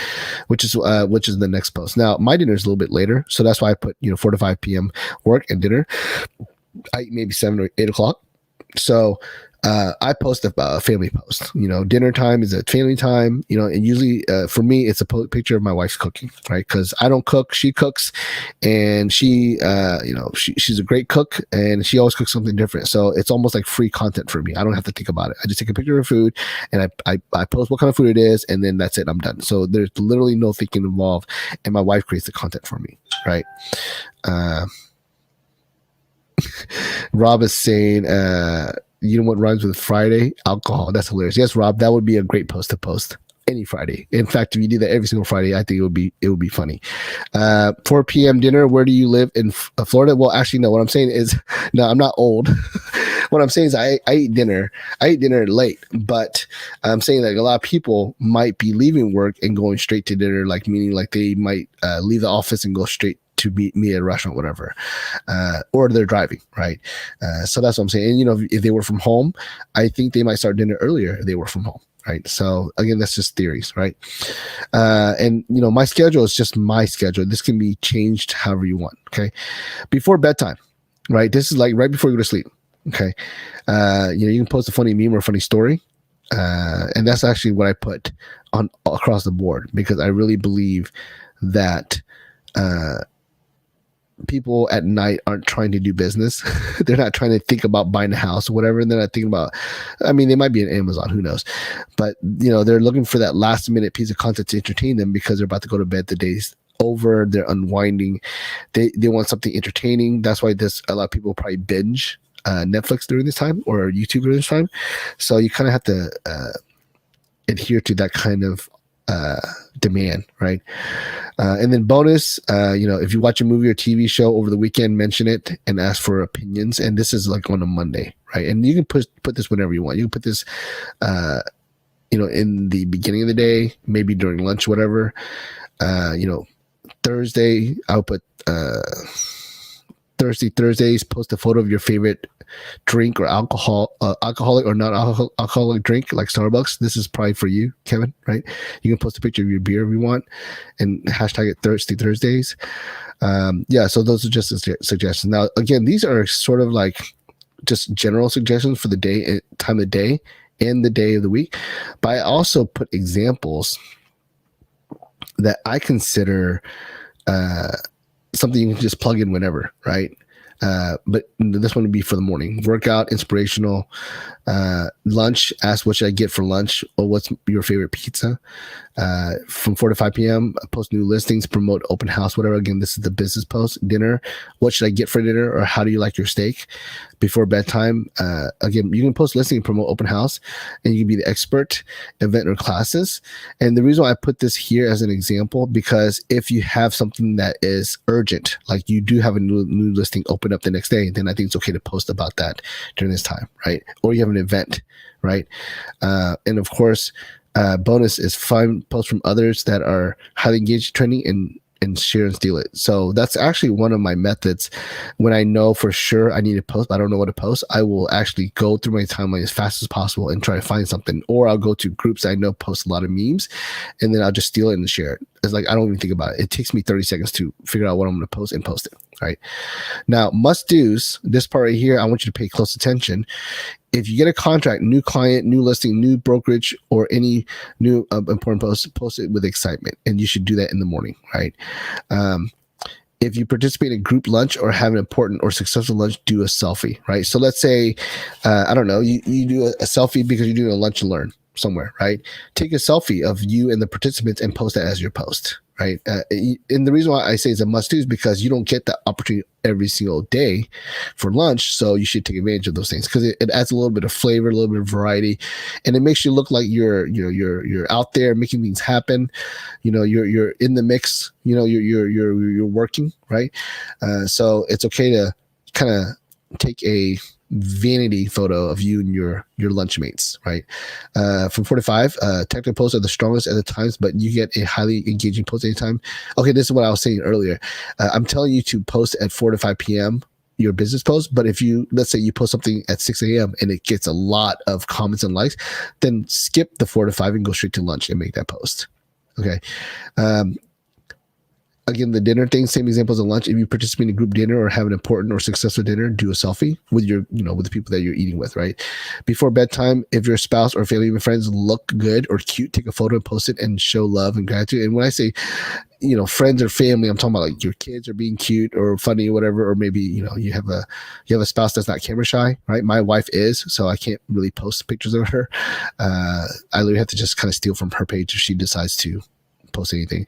Which is the next post. Now, my dinner is a little bit later, so that's why I put 4 to 5 p.m. work and dinner. I eat maybe 7 or 8 o'clock. So I post a family post. Dinner time is a family time. And usually for me, it's a picture of my wife's cooking, right? Because I don't cook, she cooks, and she's a great cook, and she always cooks something different. So it's almost like free content for me. I don't have to think about it. I just take a picture of food, and I post what kind of food it is, and then that's it. I'm done. So there's literally no thinking involved, and my wife creates the content for me, right? Rob is saying, you know what rhymes with Friday? Alcohol. That's hilarious. Yes, Rob, that would be a great post to post any Friday. In fact, if you do that every single Friday, I think it would be funny. 4 p.m. dinner. Where do you live in Florida? Well, actually, no. What I'm saying is, no, I'm not old. What I'm saying is, I eat dinner. I eat dinner late, but I'm saying that a lot of people might be leaving work and going straight to dinner, like meaning like they might leave the office and go straight to meet me at a restaurant, whatever, or they're driving, right? So that's what I'm saying. And, if they were from home, I think they might start dinner earlier if they were from home, right? So again, that's just theories, right? And my schedule is just my schedule. This can be changed however you want, okay? Before bedtime, right? This is like right before you go to sleep, okay? You can post a funny meme or a funny story. And that's actually what I put on across the board, because I really believe that people at night aren't trying to do business. They're not trying to think about buying a house or whatever. And they're not thinking about, they might be on Amazon, who knows? But, they're looking for that last minute piece of content to entertain them, because they're about to go to bed. The day's over. They're unwinding. They want something entertaining. That's why a lot of people probably binge Netflix during this time, or YouTube during this time. So you kind of have to adhere to that kind of demand, right? And then bonus, if you watch a movie or TV show over the weekend, mention it and ask for opinions. And this is like on a Monday, right? And you can put this whenever you want. You can put this, in the beginning of the day, maybe during lunch, whatever. Thursday, I'll put Thursdays, post a photo of your favorite drink or alcoholic or non-alcoholic drink, like Starbucks. This is probably for you, Kevin, right? You can post a picture of your beer if you want, and hashtag it Thirsty Thursdays. So those are just suggestions. Now, again, these are sort of like just general suggestions for the day, time of day, and the day of the week. But I also put examples that I consider something you can just plug in whenever, right? But this one would be for the morning. Workout, inspirational. Lunch, ask what should I get for lunch, or what's your favorite pizza. From 4 to 5 p.m., post new listings, promote open house, whatever. Again, this is the business post. Dinner, what should I get for dinner, or how do you like your steak? Before bedtime, again, you can post listing, promote open house, and you can be the expert, event or classes. And the reason why I put this here as an example, because if you have something that is urgent, like you do have a new listing open up the next day, then I think it's okay to post about that during this time, right? Or you have an event, right? And of course, bonus is find posts from others that are highly engaged, trending, and share and steal it. So that's actually one of my methods. When I know for sure I need to post, but I don't know what to post, I will actually go through my timeline as fast as possible and try to find something. Or I'll go to groups I know post a lot of memes, and then I'll just steal it and share it. It's like I don't even think about it. It takes me 30 seconds to figure out what I'm going to post and post it. Right now, must do's. This part right here, I want you to pay close attention. if you get a contract, new client, new listing, new brokerage, or any new important post it with excitement. And you should do that in the morning, right? If you participate in group lunch or have an important or successful lunch, do a selfie, right? So let's say, I don't know, you do a selfie because you're doing a lunch and learn somewhere, right? Take a selfie of you and the participants and post that as your post, right? And the reason why I say it's a must do is because you don't get that opportunity every single day for lunch. So you should take advantage of those things because it adds a little bit of flavor, a little bit of variety, and it makes you look like you're out there making things happen. You're in the mix. You're working, right? So it's okay to kind of take a vanity photo of you and your lunch mates, right? From 4 to 5, technical posts are the strongest at the times, but you get a highly engaging post anytime. Okay, this is what I was saying earlier. I'm telling you to post at 4 to 5 p.m. your business post, but if let's say you post something at 6 a.m. and it gets a lot of comments and likes, then skip the 4 to 5 and go straight to lunch and make that post. Okay. Again, the dinner thing, same example as a lunch. If you participate in a group dinner or have an important or successful dinner, do a selfie with with the people that you're eating with, right? Before bedtime, if your spouse or family and friends look good or cute, take a photo and post it and show love and gratitude. And when I say, friends or family, I'm talking about like your kids are being cute or funny or whatever, or maybe, you have a spouse that's not camera shy, right? My wife is, so I can't really post pictures of her. I literally have to just kind of steal from her page if she decides to post anything.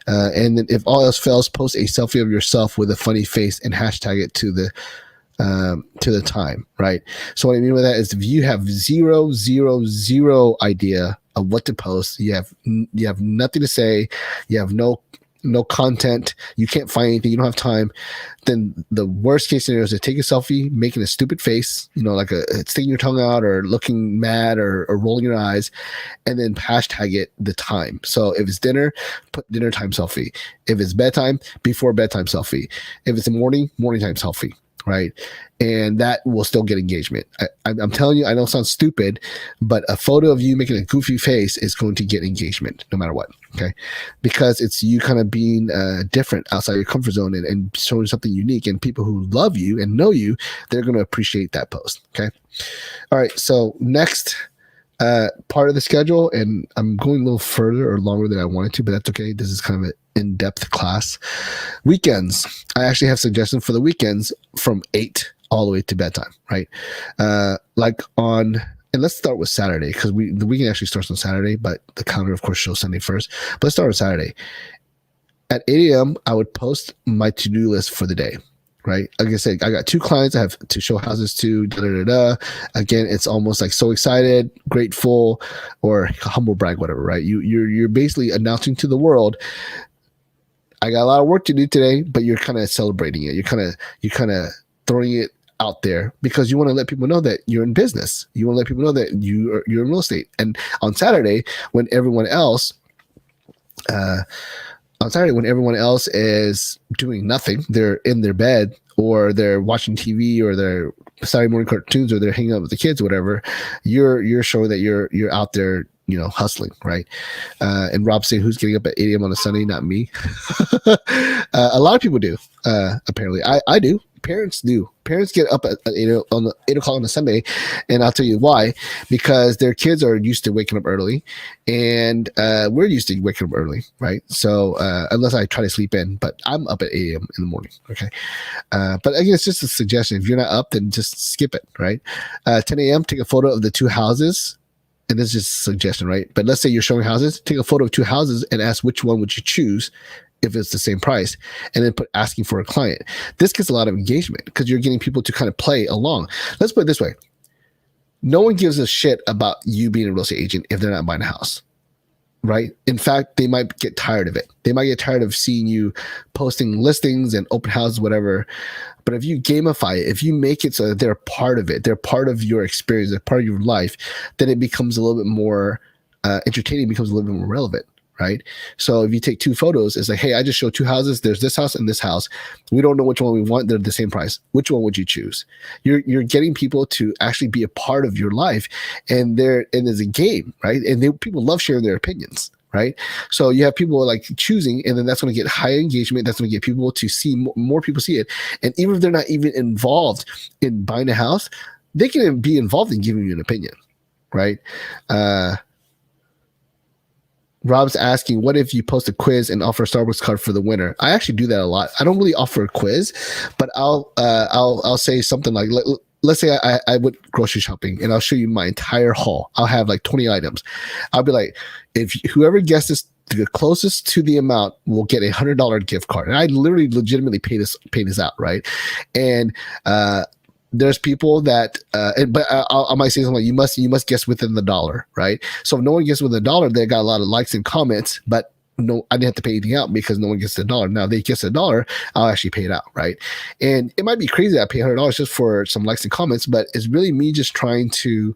And then if all else fails, post a selfie of yourself with a funny face and hashtag it to the time, right? So what I mean by that is if you have zero idea of what to post, you have nothing to say, you have no content, you can't find anything, you don't have time, then the worst case scenario is to take a selfie making a stupid face, like sticking your tongue out or looking mad or rolling your eyes, and then hashtag it the time. So if it's dinner, put dinner time selfie. If it's bedtime, before bedtime selfie. If it's morning time selfie, right? And that will still get engagement. I'm telling you, I know it sounds stupid, but a photo of you making a goofy face is going to get engagement no matter what, okay? Because it's you kind of being different outside your comfort zone and showing something unique, and people who love you and know you, they're going to appreciate that post, okay? All right, so next part of the schedule, and I'm going a little further or longer than I wanted to, but that's okay. This is kind of an in-depth class. Weekends. I actually have suggestions for the weekends from 8 all the way to bedtime, right? And let's start with Saturday because the weekend actually starts on Saturday, but the calendar, of course, shows Sunday first. But let's start on Saturday. At 8 a.m., I would post my to-do list for the day, right? Like I said, I got 2 clients I have to show houses to, Again, it's almost like so excited, grateful, or humble brag, whatever, right? You're basically announcing to the world, I got a lot of work to do today, but you're kind of celebrating it. You're kind of throwing it out there because you want to let people know that you're in business. You want to let people know that you're in real estate. And on Saturday, when everyone else is doing nothing, they're in their bed or they're watching TV or they're Saturday morning cartoons or they're hanging out with the kids or whatever, you're showing that you're out there, hustling, right? And Rob saying, who's getting up at 8 a.m. on a Sunday? Not me. A lot of people do, apparently. I do. Parents do. Parents get up at 8 o'clock on a Sunday, and I'll tell you why. Because their kids are used to waking up early, and we're used to waking up early, right? So unless I try to sleep in, but I'm up at 8 a.m. in the morning, okay? But again, it's just a suggestion. If you're not up, then just skip it, right? 10 a.m., take a photo of the 2 houses. And this is just a suggestion, right? But let's say you're showing houses, take a photo of 2 houses and ask which one would you choose if it's the same price, and then put asking for a client. This gets a lot of engagement because you're getting people to kind of play along. Let's put it this way. No one gives a shit about you being a real estate agent if they're not buying a house, right? In fact, they might get tired of it. They might get tired of seeing you posting listings and open houses, whatever. But if you gamify it, if you make it so that they're part of it, they're part of your experience, they're part of your life, then it becomes a little bit more entertaining, becomes a little bit more relevant, right? So if you take 2 photos, it's like, hey, I just showed 2 houses. There's this house and this house. We don't know which one we want. They're the same price. Which one would you choose? You're getting people to actually be a part of your life, and there's a game, right? And people love sharing their opinions, right? So you have people like choosing, and then that's going to get high engagement. That's going to get people to see more people see it. And even if they're not even involved in buying a house, they can be involved in giving you an opinion, right? Rob's asking, what if you post a quiz and offer a Starbucks card for the winner? I actually do that a lot. I don't really offer a quiz, but I'll say something like, let's say I went grocery shopping and I'll show you my entire haul. I'll have like 20 items. I'll be like, if whoever guesses the closest to the amount will get $100 gift card. And I literally legitimately pay this out, right? And there's people that, but I might say something like, you must guess within the dollar, right? So if no one gets within the dollar, they got a lot of likes and comments, but no, I didn't have to pay anything out because no one gets the dollar. Now if they guess a dollar, I'll actually pay it out, right? And it might be crazy that I pay $100 just for some likes and comments, but it's really me just trying to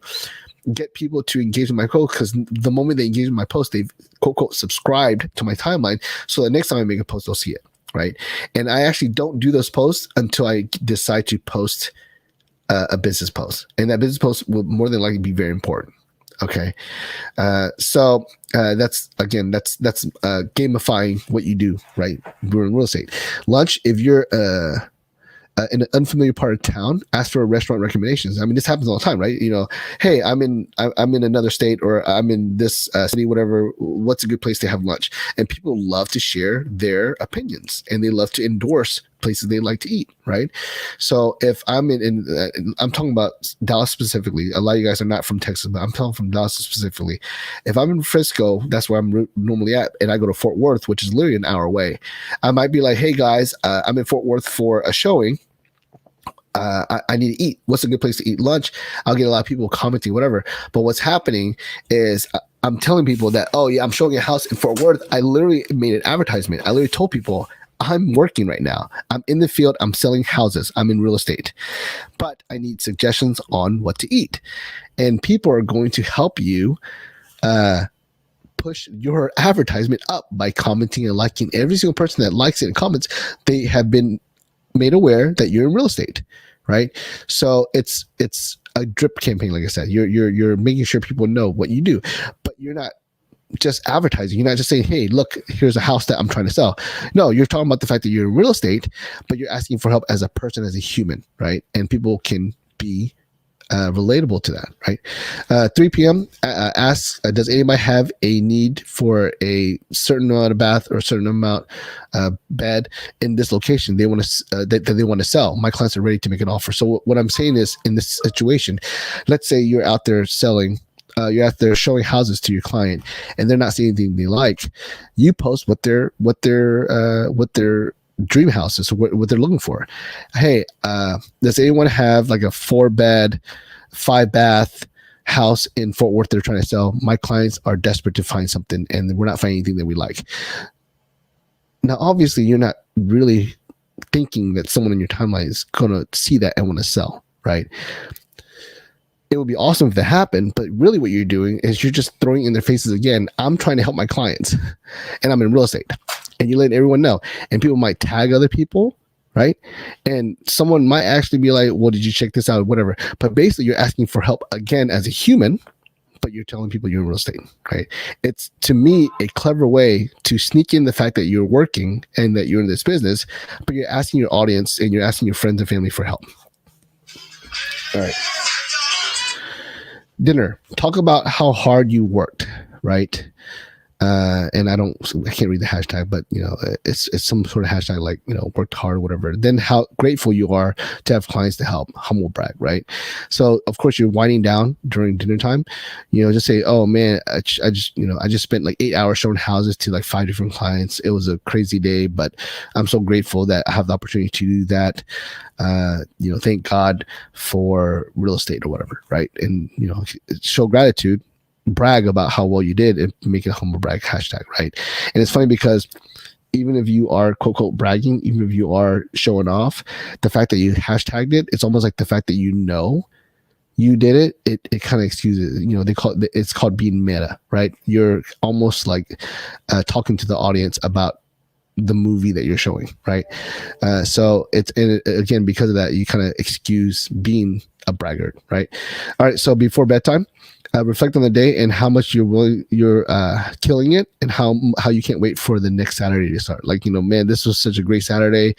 get people to engage with my post, because the moment they engage with my post, they've quote unquote subscribed to my timeline. So the next time I make a post, they'll see it, right? And I actually don't do those posts until I decide to post a business post, and that business post will more than likely be very important. Okay, so that's gamifying what you do, right? We're in real estate. Lunch, if you're in an unfamiliar part of town, ask for restaurant recommendations. I mean, this happens all the time, right? You know, hey, I'm in another state, or I'm in this city, whatever. What's a good place to have lunch? And people love to share their opinions, and they love to endorse places they like to eat, right? So if I'm I'm talking about Dallas specifically. A lot of you guys are not from Texas, but I'm talking from Dallas specifically. If I'm in Frisco, that's where I'm normally at, and I go to Fort Worth, which is literally an hour away, I might be like, hey guys, I'm in Fort Worth for a showing. I need to eat. What's a good place to eat lunch? I'll get a lot of people commenting, whatever. But what's happening is I'm telling people that, oh yeah, I'm showing a house in Fort Worth. I literally made an advertisement. I literally told people, I'm working right now. I'm in the field. I'm selling houses. I'm in real estate, but I need suggestions on what to eat. And people are going to help you push your advertisement up by commenting and liking. Every single person that likes it and comments, they have been made aware that you're in real estate, right? So it's a drip campaign. Like I said, you're making sure people know what you do, but you're not just advertising. You're not just saying, hey, look, here's a house that I'm trying to sell. No, you're talking about the fact that you're in real estate, but you're asking for help as a person, as a human, right? And people can be relatable to that, right? 3 p.m. Asks, does anybody have a need for a certain amount of bath or a certain amount bed in this location? They want to that they want to sell. My clients are ready to make an offer. So what I'm saying is, in this situation, let's say you're out there selling. You're out there showing houses to your client, and they're not seeing anything they like. You post what their dream house is, what they're looking for. Hey, does anyone have like a 4-bed, 5-bath house in Fort Worth they're trying to sell? My clients are desperate to find something, and we're not finding anything that we like. Now, obviously, you're not really thinking that someone in your timeline is going to see that and want to sell, right? It would be awesome if that happened, but really what you're doing is you're just throwing in their faces again, I'm trying to help my clients, and I'm in real estate, and you let everyone know, and people might tag other people, right? And someone might actually be like, well, did you check this out, whatever? But basically you're asking for help again as a human, but you're telling people you're in real estate, right? It's, to me, a clever way to sneak in the fact that you're working and that you're in this business, but you're asking your audience and you're asking your friends and family for help. All right. Dinner. Talk about how hard you worked, right? And I can't read the hashtag, but it's some sort of hashtag like, worked hard or whatever. Then how grateful you are to have clients to help, humble brag, right? So of course you're winding down during dinner time, just say, oh man, I just spent like 8 hours showing houses to like 5 different clients. It was a crazy day, but I'm so grateful that I have the opportunity to do that. Thank God for real estate or whatever, right? And, show gratitude, brag about how well you did, and make it a humble brag hashtag, right? And it's funny because even if you are quote unquote bragging, even if you are showing off, the fact that you hashtagged it, it's almost like the fact that you did it kind of excuses, they call it, it's called being meta, right? You're almost like talking to the audience about the movie that you're showing, right? So again, because of that, you kind of excuse being a braggart, right? All right, so before bedtime, reflect on the day and how much you're killing it, and how you can't wait for the next Saturday to start. Like, man, this was such a great Saturday.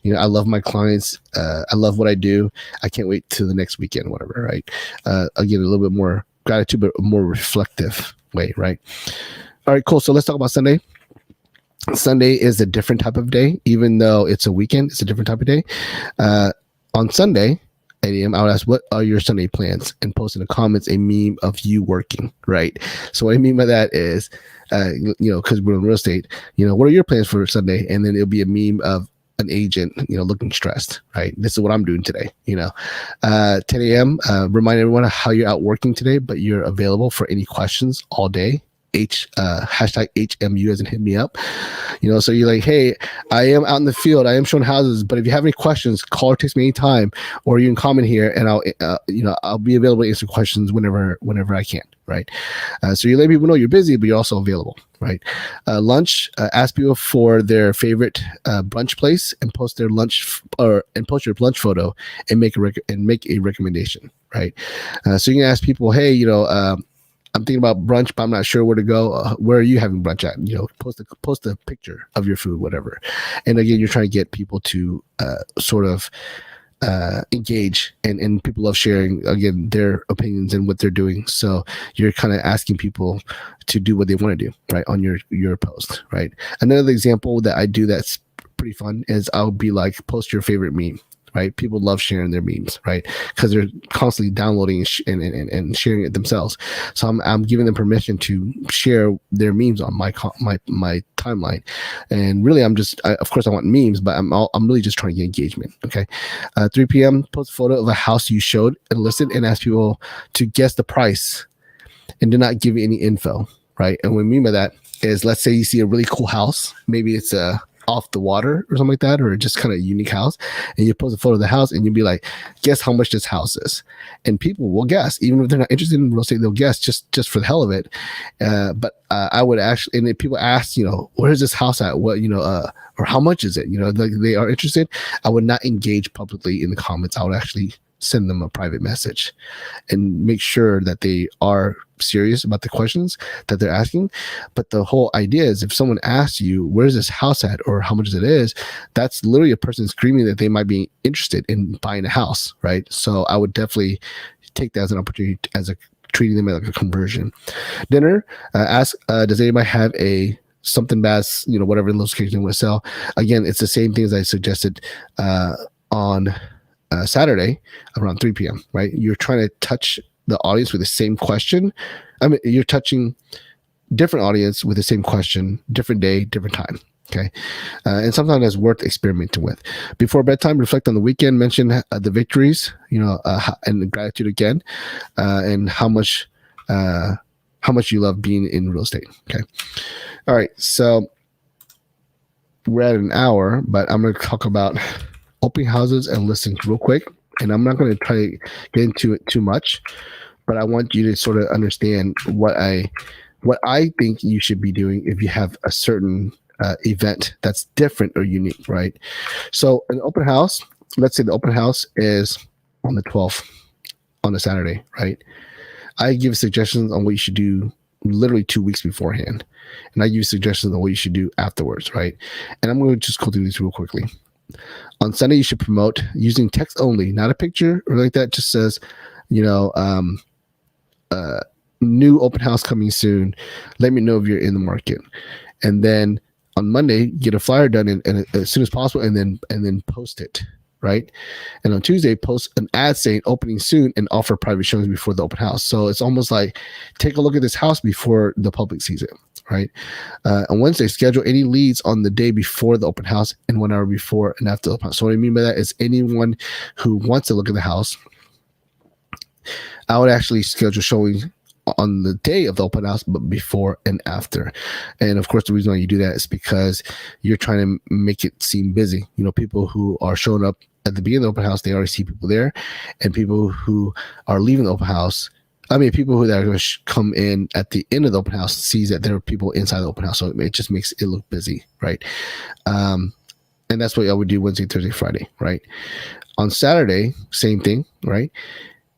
I love my clients. I love what I do. I can't wait till the next weekend, whatever, right? Again, a little bit more gratitude, but a more reflective way, right? All right, cool. So let's talk about Sunday. Sunday is a different type of day, even though it's a weekend. It's a different type of day. On Sunday, 8 a.m., I would ask, what are your Sunday plans? And post in the comments a meme of you working, right? So what I mean by that is, because we're in real estate, what are your plans for Sunday? And then it'll be a meme of an agent, looking stressed, right? This is what I'm doing today, 10 a.m., remind everyone how you're out working today, but you're available for any questions all day. Hashtag HMU as in hit me up. So you're like, hey, I am out in the field, I am showing houses, but if you have any questions, call or text me anytime, or you can comment here, and I'll be available to answer questions whenever I can, right? So you let people know you're busy, but you're also available, right? Lunch, ask people for their favorite brunch place and post their lunch and post your lunch photo and make a recommendation, right? So you can ask people, hey, I'm thinking about brunch, but I'm not sure where to go. Where are you having brunch at? Post a picture of your food, whatever. And again, you're trying to get people to sort of engage, and people love sharing, again, their opinions and what they're doing. So you're kind of asking people to do what they want to do, right, on your post, right? Another example that I do that's pretty fun is I'll be like, post your favorite meme. Right, people love sharing their memes, right? Because they're constantly downloading and sharing it themselves. So I'm giving them permission to share their memes on my timeline. And really, of course I want memes, but I'm really just trying to get engagement. Okay, 3 p.m. post a photo of a house you showed and listed, and ask people to guess the price, and do not give any info. Right, and what I mean by that is, let's say you see a really cool house, maybe it's off the water or something like that, or just kind of unique house, and you post a photo of the house and you'll be like, guess how much this house is. And people will guess, even if they're not interested in real estate, they'll guess just for the hell of it. But I would actually, and if people ask, where is this house at, what, or how much is it, like they are interested, I would not engage publicly in the comments. I would actually send them a private message and make sure that they are serious about the questions that they're asking. But the whole idea is, if someone asks you, where's this house at, or how much it is, that's literally a person screaming that they might be interested in buying a house, right? So I would definitely take that as an opportunity, treating them like a conversion. Dinner, ask, does anybody have something bad, whatever in those cases they want to sell? Again, it's the same thing as I suggested on Saturday around 3 p.m., right? You're trying to touch the audience with the same question. I mean, you're touching different audience with the same question, different day, different time. Okay. And sometimes that's worth experimenting with. Before bedtime, reflect on the weekend, mention the victories, and the gratitude again, and how much you love being in real estate. Okay. All right. So we're at an hour, but I'm going to talk about open houses and listings real quick. And I'm not going to try to get into it too much, but I want you to sort of understand what I think you should be doing if you have a certain event that's different or unique, right? So an open house, let's say the open house is on the 12th, on a Saturday, right? I give suggestions on what you should do literally 2 weeks beforehand. And I give suggestions on what you should do afterwards, right? And I'm going to just go through these real quickly. On Sunday, you should promote using text only, not a picture or like that. Just says, new open house coming soon. Let me know if you're in the market. And then on Monday, get a flyer done and as soon as possible, and then post it, right? And on Tuesday, post an ad saying opening soon and offer private showings before the open house. So it's almost like, take a look at this house before the public sees it, right? On Wednesday, schedule any leads on the day before the open house and 1 hour before and after the open house. So what I mean by that is, anyone who wants to look at the house, I would actually schedule showings on the day of the open house, but before and after. And of course, the reason why you do that is because you're trying to make it seem busy. People who are showing up at the beginning of the open house, they already see people there, and people who are leaving the open house, people who are going to come in at the end of the open house sees that there are people inside the open house. So it just makes it look busy, right? And that's what I would do Wednesday, Thursday, Friday, right? On Saturday, same thing, right?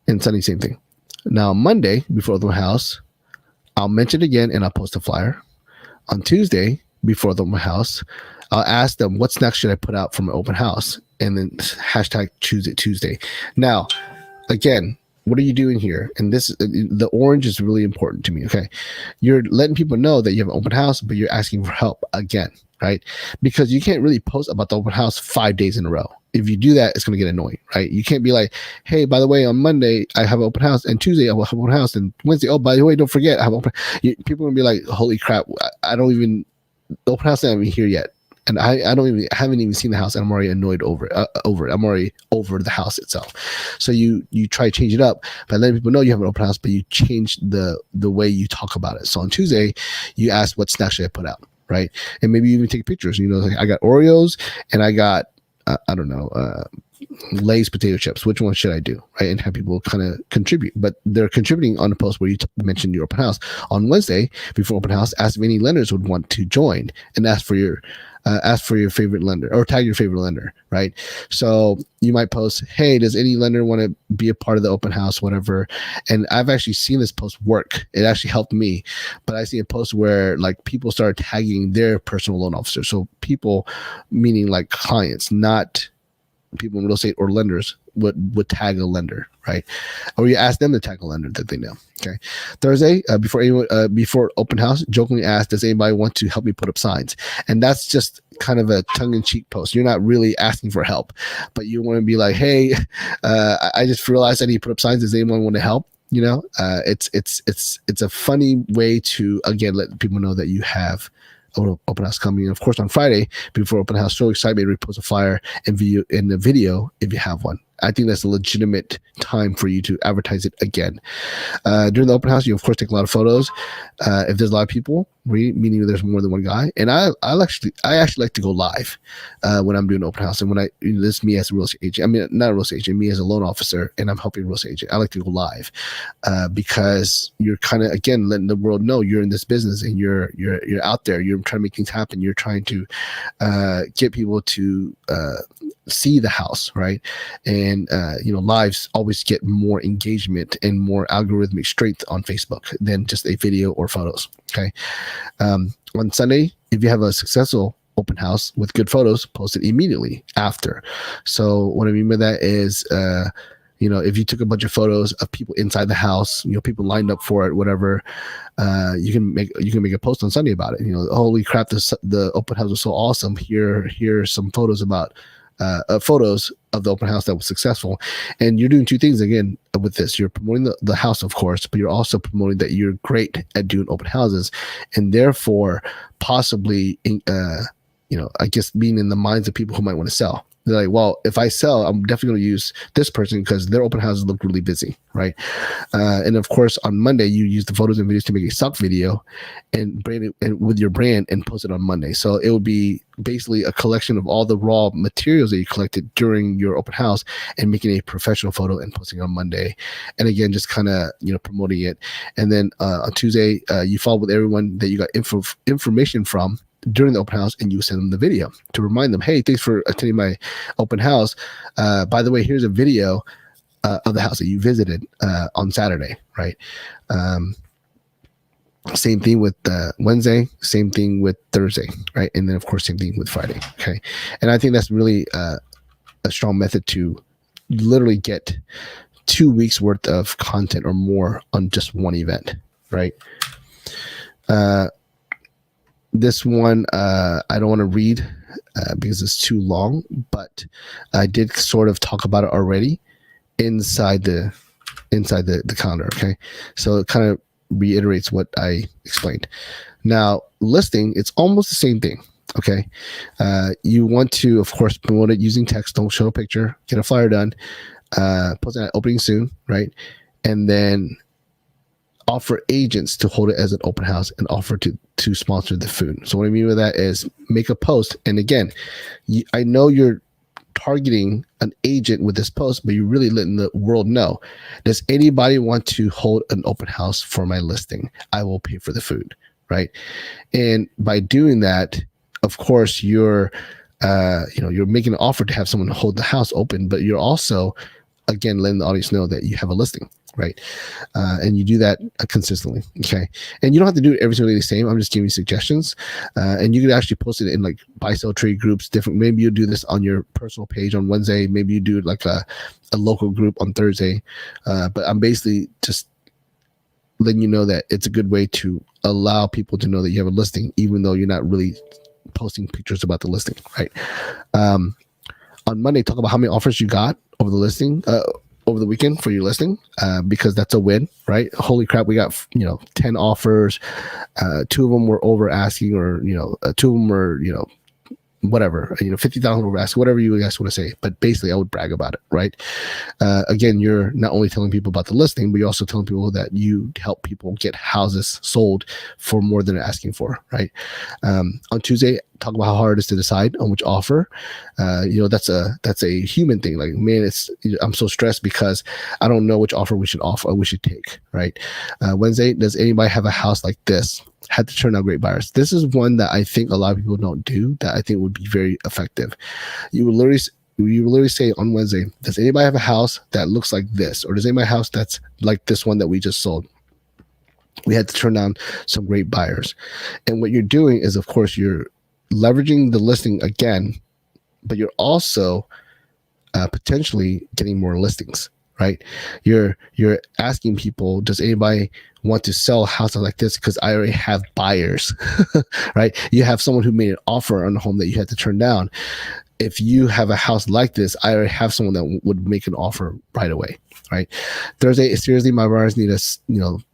And Sunday, same thing. Now, Monday, before the open house, I'll mention it again and I'll post a flyer. On Tuesday, before the open house, I'll ask them, what snacks should I put out for my open house? And then hashtag choose it Tuesday. Now, again, what are you doing here? And the orange is really important to me. Okay. You're letting people know that you have an open house, but you're asking for help again, right? Because you can't really post about the open house 5 days in a row. If you do that, it's going to get annoying, right? You can't be like, hey, by the way, on Monday, I have an open house, and Tuesday, I will have an open house, and Wednesday, oh, by the way, don't forget, I have open. People are going to be like, holy crap, I don't even, the open house isn't even here yet. And I haven't even seen the house, and I'm already annoyed over it. I'm already over the house itself. So you try to change it up by letting people know you have an open house, but you change the way you talk about it. So on Tuesday, you ask, what snacks should I put out, right? And maybe you even take pictures. Like, I got Oreos and I got I don't know, Lay's potato chips. Which one should I do, right? And have people kind of contribute, but they're contributing on the post where you mentioned your open house. On Wednesday, before open house, ask if any lenders would want to join, and ask for your favorite lender, or tag your favorite lender, right? So you might post, hey, does any lender want to be a part of the open house, whatever. And I've actually seen this post work. It actually helped me. But I see a post where like people start tagging their personal loan officer. So people, meaning like clients, not people in real estate or lenders, would tag a lender, right? Or you ask them to tag a lender that they know. Okay. Thursday, before open house, jokingly ask, does anybody want to help me put up signs? And that's just kind of a tongue-in-cheek post. You're not really asking for help, but you want to be like, hey, I just realized I need to put up signs. Does anyone want to help? It's a funny way to, again, let people know that you have open house coming. And of course, on Friday before open house, so excited to post a flyer and the video if you have one. I think that's a legitimate time for you to advertise it again. During the open house, you of course take a lot of photos. If there's a lot of people, meaning there's more than one guy, and I actually like to go live when I'm doing an open house. And when this is me as a real estate agent, I mean not a real estate agent, me as a loan officer, and I'm helping a real estate agent. I like to go live because you're kind of again letting the world know you're in this business and you're out there. You're trying to make things happen. You're trying to get people to see the house, right? And lives always get more engagement and more algorithmic strength on Facebook than just a video or photos. Okay. On Sunday, if you have a successful open house with good photos, post it immediately after. So what I mean by that is, if you took a bunch of photos of people inside the house, people lined up for it, whatever, you can make a post on Sunday about it. Holy crap, the open house was so awesome. Here's some photos about photos of the open house that was successful. And you're doing two things again with this. You're promoting the house, of course, but you're also promoting that you're great at doing open houses, and therefore possibly I guess being in the minds of people who might want to sell. They're like, well, if I sell, I'm definitely going to use this person because their open houses look really busy, right? And of course, on Monday, you use the photos and videos to make a stock video and brand it and with your brand and post it on Monday. So it would be basically a collection of all the raw materials that you collected during your open house and making a professional photo and posting on Monday. And again, just kind of promoting it. And then on Tuesday, you follow with everyone that you got information from during the open house, and you send them the video to remind them, hey, thanks for attending my open house. By the way, here's a video of the house that you visited on Saturday, right? Same thing with Wednesday, same thing with Thursday, right? And then of course, same thing with Friday. Okay. And I think that's really a strong method to literally get 2 weeks worth of content or more on just one event, right? This one, I don't want to read because it's too long, but I did sort of talk about it already inside the calendar. Okay. So it kind of reiterates what I explained. Now, listing, it's almost the same thing. Okay. You want to, of course, promote it using text. Don't show a picture. Get a flyer done. Post it at opening soon, right? And then offer agents to hold it as an open house and offer to sponsor the food. So what I mean by that is make a post. And again, I know you're targeting an agent with this post, but you're really letting the world know, does anybody want to hold an open house for my listing? I will pay for the food, right? And by doing that, of course, you're making an offer to have someone hold the house open, but you're also, again, letting the audience know that you have a listing. right? And you do that consistently, okay? And you don't have to do it every single day the same. I'm just giving you suggestions, and you can actually post it in like buy sell trade groups. Different. Maybe you do this on your personal page on Wednesday. Maybe you do it like a local group on Thursday. But I'm basically just letting you know that it's a good way to allow people to know that you have a listing, even though you're not really posting pictures about the listing, right? On Monday, talk about how many offers you got over the listing, over the weekend for your listing, because that's a win, right? Holy crap, we got 10 offers. 2 of them were over asking, or 2 of them were whatever, 50,000 over asking, whatever you guys want to say. But basically, I would brag about it, right? Again, you're not only telling people about the listing, but you're also telling people that you help people get houses sold for more than they're asking for, right? On Tuesday, talk about how hard it is to decide on which offer. That's a human thing. Like, man, I'm so stressed because I don't know which offer we should take, right? Wednesday, does anybody have a house like this? Had to turn out great buyers. This is one that I think a lot of people don't do, that I think would be very effective. You will literally say on Wednesday, does anybody have a house that looks like this? Or does anybody have a house that's like this one that we just sold? We had to turn down some great buyers. And what you're doing is, of course, you're leveraging the listing again, but you're also potentially getting more listings, right? You're asking people, does anybody want to sell a house like this? Because I already have buyers, right? You have someone who made an offer on a home that you had to turn down. If you have a house like this, I already have someone that would make an offer right away, right? Thursday, seriously, my buyers need a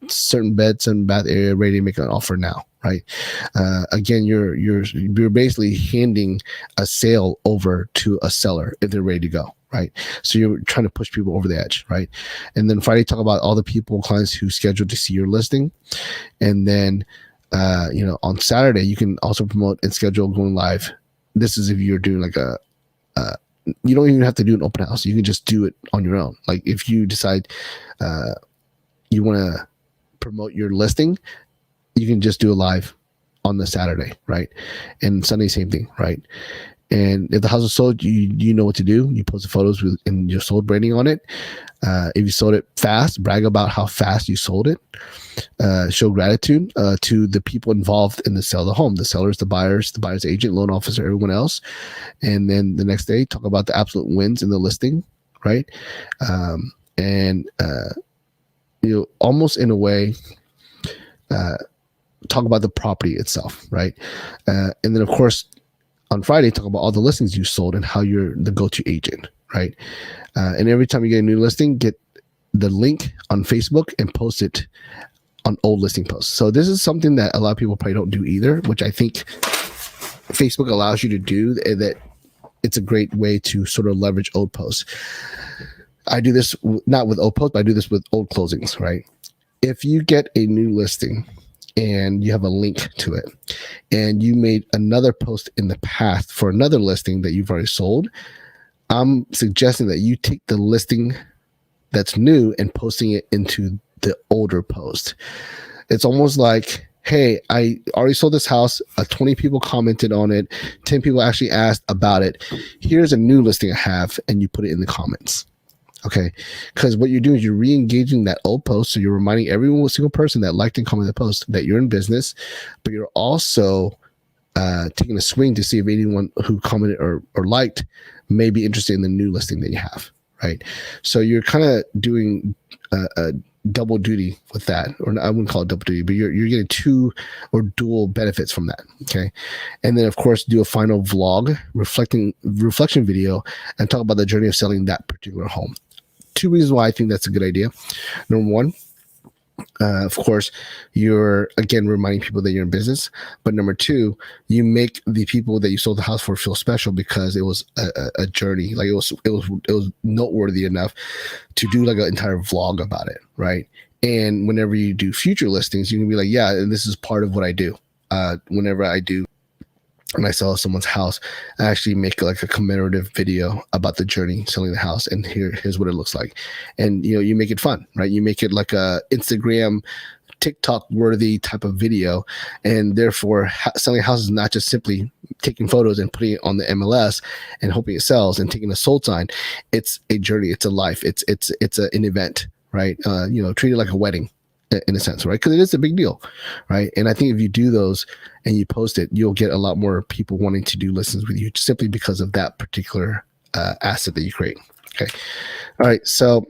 certain bed, certain bath area, ready to make an offer now, right? Again, you're basically handing a sale over to a seller if they're ready to go, right? So you're trying to push people over the edge, right? And then Friday, talk about all the clients who scheduled to see your listing. And then, on Saturday, you can also promote and schedule going live. This is if you're doing like you don't even have to do an open house. You can just do it on your own. Like if you decide you want to promote your listing, you can just do a live on the Saturday, right? And Sunday, same thing, right? And if the house is sold, you know what to do. You post the photos and your sold branding on it. If you sold it fast, brag about how fast you sold it. Show gratitude to the people involved in the sale of the home, the sellers, the buyer's agent, loan officer, everyone else. And then the next day, talk about the absolute wins in the listing, right? Almost in a way, talk about the property itself, right? And then, of course, on Friday, talk about all the listings you sold and how you're the go-to agent, right? And every time you get a new listing, get the link on Facebook and post it on old listing posts. So this is something that a lot of people probably don't do either, which I think Facebook allows you to do, that it's a great way to sort of leverage old posts. I do this not with old posts, but I do this with old closings, right? If you get a new listing and you have a link to it, and you made another post in the past for another listing that you've already sold, I'm suggesting that you take the listing that's new and posting it into the older post. It's almost like, hey, I already sold this house. 20 people commented on it. 10 people actually asked about it. Here's a new listing I have, and you put it in the comments. Okay, because what you're doing is you're re-engaging that old post. So you're reminding every single person that liked and commented the post that you're in business, but you're also taking a swing to see if anyone who commented or liked may be interested in the new listing that you have, right? So you're kind of doing a double duty with that, or I wouldn't call it double duty, but you're getting two or dual benefits from that. Okay, and then of course do a final vlog, reflection video, and talk about the journey of selling that particular home. 2 reasons why I think that's a good idea. Number one, of course, you're again reminding people that you're in business. But number two, you make the people that you sold the house for feel special because it was a journey. Like it was noteworthy enough to do like an entire vlog about it, right? And whenever you do future listings, you can be like, yeah, and this is part of what I do. Whenever I sell someone's house, I actually make like a commemorative video about the journey selling the house, and here's what it looks like. And you make it fun, right? You make it like a Instagram, TikTok worthy type of video, and therefore selling a house is not just simply taking photos and putting it on the MLS and hoping it sells and taking a sold sign. It's a journey, it's a life, it's an event, right? Treat it like a wedding in a sense, right? Because it is a big deal, right? And I think if you do those and you post it, you'll get a lot more people wanting to do listens with you simply because of that particular asset that you create. Okay. All right. So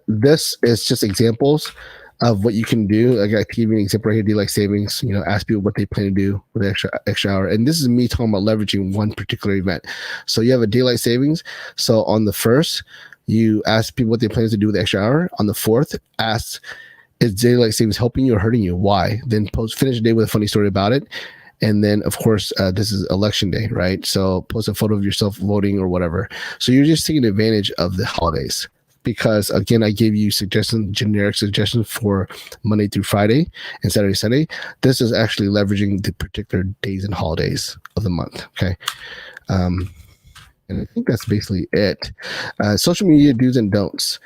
this is just examples of what you can do. I got to give you an example right here. Daylight savings. Ask people what they plan to do with the extra hour. And this is me talking about leveraging one particular event. So you have a daylight savings. So on the 1st, you ask people what they plan to do with the extra hour. On the 4th, ask, is daylight savings helping you or hurting you? Why? Then finish the day with a funny story about it. And then, of course, this is election day, right? So post a photo of yourself voting or whatever. So you're just taking advantage of the holidays. Because again, I gave you generic suggestions for Monday through Friday and Saturday, Sunday. This is actually leveraging the particular days and holidays of the month. Okay. And I think that's basically it. Social media do's and don'ts.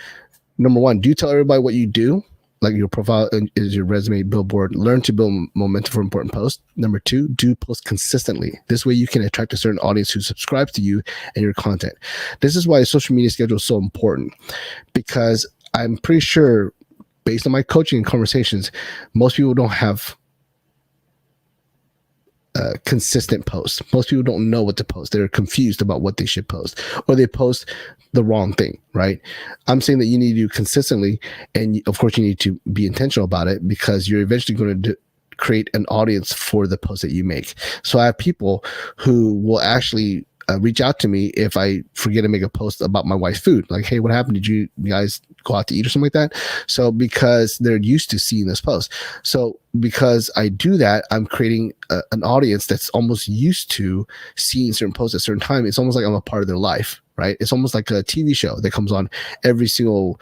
Number 1, do tell everybody what you do. Like your profile is your resume, billboard. Learn to build momentum for important posts. Number 2, do post consistently. This way you can attract a certain audience who subscribes to you and your content. This is why a social media schedule is so important, because I'm pretty sure, based on my coaching and conversations, most people don't have consistent posts. Most people don't know what to post. They're confused about what they should post, or they post the wrong thing, right? I'm saying that you need to do consistently, and of course you need to be intentional about it, because you're eventually going to create an audience for the post that you make. So I have people who will actually reach out to me if I forget to make a post about my wife's food. Like, hey, what happened? Did you guys go out to eat or something like that? So because they're used to seeing this post. So because I do that, I'm creating an audience that's almost used to seeing certain posts at a certain time. It's almost like I'm a part of their life, right? It's almost like a TV show that comes on every single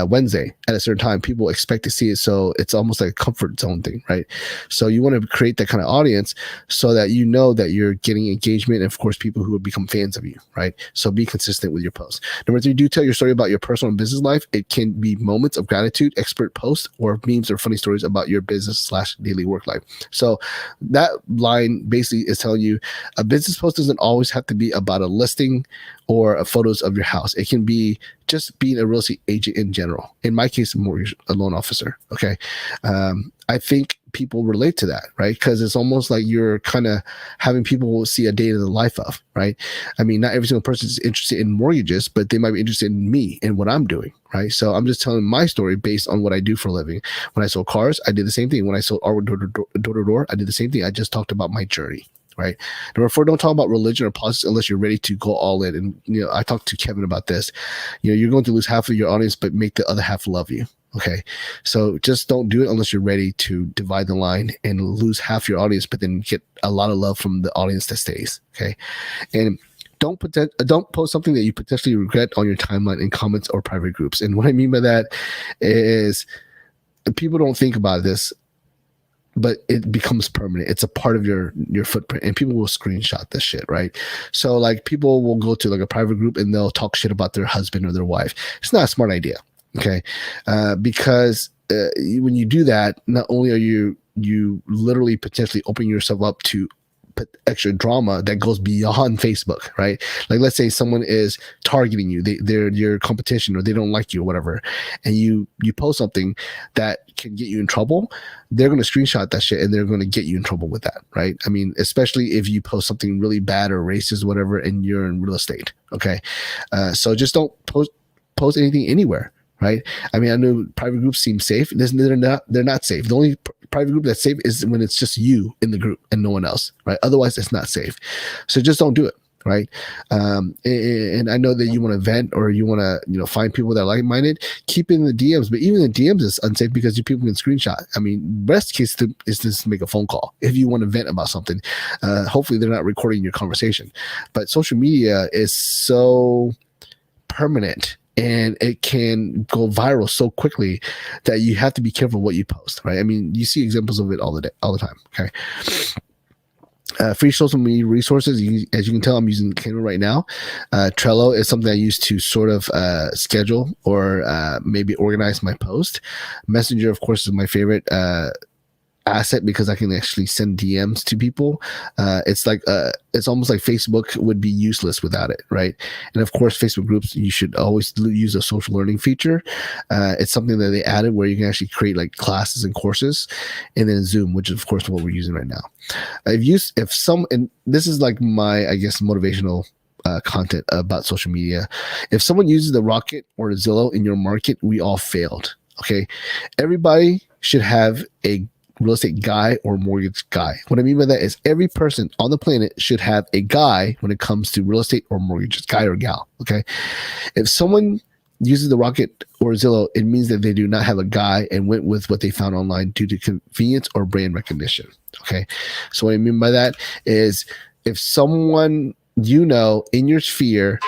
Wednesday at a certain time. People expect to see it. So it's almost like a comfort zone thing, right? So you want to create that kind of audience so that you know that you're getting engagement, and of course, people who would become fans of you, right? So be consistent with your posts. Number 3, do tell your story about your personal and business life. It can be moments of gratitude, expert posts, or memes or funny stories about your business/daily work life. So that line basically is telling you a business post doesn't always have to be about a listing or photos of your house. It can be just being a real estate agent in general. In my case, a loan officer. Okay. I think people relate to that, right? Because it's almost like you're kind of having people see a day in the life of, right? I mean, not every single person is interested in mortgages, but they might be interested in me and what I'm doing, right? So I'm just telling my story based on what I do for a living. When I sold cars, I did the same thing. When I sold art door to door, I did the same thing. I just talked about my journey. Right. Number 4, don't talk about religion or politics unless you're ready to go all in. And, I talked to Kevin about this. You're going to lose half of your audience, but make the other half love you. Okay. So just don't do it unless you're ready to divide the line and lose half your audience, but then get a lot of love from the audience that stays. Okay. And don't post something that you potentially regret on your timeline in comments or private groups. And what I mean by that is people don't think about this, but it becomes permanent. It's a part of your footprint, and people will screenshot this shit, right? So like people will go to like a private group and they'll talk shit about their husband or their wife. It's not a smart idea, okay? Because when you do that, not only are you literally potentially opening yourself up to extra drama that goes beyond Facebook, right? Like let's say someone is targeting you, they're your competition, or they don't like you or whatever, and you post something that can get you in trouble. They're going to screenshot that shit and they're going to get you in trouble with that, right? I mean, especially if you post something really bad or racist or whatever and you're in real estate, okay? So just don't post anything anywhere, right? I mean, I know private groups seem safe. They're not safe. The only private group that's safe is when it's just you in the group and no one else, right? Otherwise, it's not safe. So just don't do it, right? And I know that you want to vent or you want to, find people that are like-minded. Keep in the DMs, but even the DMs is unsafe because people can screenshot. I mean, best case is just make a phone call if you want to vent about something. Hopefully, they're not recording your conversation. But social media is so permanent, and it can go viral so quickly that you have to be careful what you post, right? I mean, you see examples of it all the time, okay? Free social media resources. As you can tell, I'm using Canva right now. Trello is something I use to sort of schedule or maybe organize my post. Messenger, of course, is my favorite asset because I can actually send DMs to people. It's like it's almost like Facebook would be useless without it, right? And of course, Facebook groups, you should always use a social learning feature. It's something that they added where you can actually create like classes and courses, and then Zoom, which is of course what we're using right now. And this is like my, I guess, motivational content about social media. If someone uses the Rocket or Zillow in your market, we all failed. Okay, everybody should have a real estate guy or mortgage guy. What I mean by that is every person on the planet should have a guy when it comes to real estate or mortgages, guy or gal. Okay, if someone uses the Rocket or Zillow, it means that they do not have a guy and went with what they found online due to convenience or brand recognition. Okay, so what I mean by that is if someone in your sphere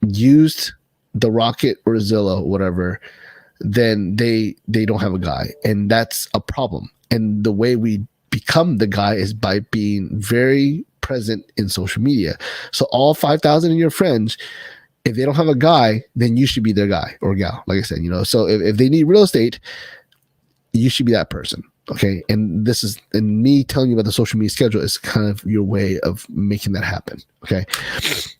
used the Rocket or Zillow, whatever, then they don't have a guy, and that's a problem. And the way we become the guy is by being very present in social media. So all 5,000 of your friends, if they don't have a guy, then you should be their guy or gal. Like I said, so if they need real estate, you should be that person. Okay. And me telling you about the social media schedule is kind of your way of making that happen. Okay.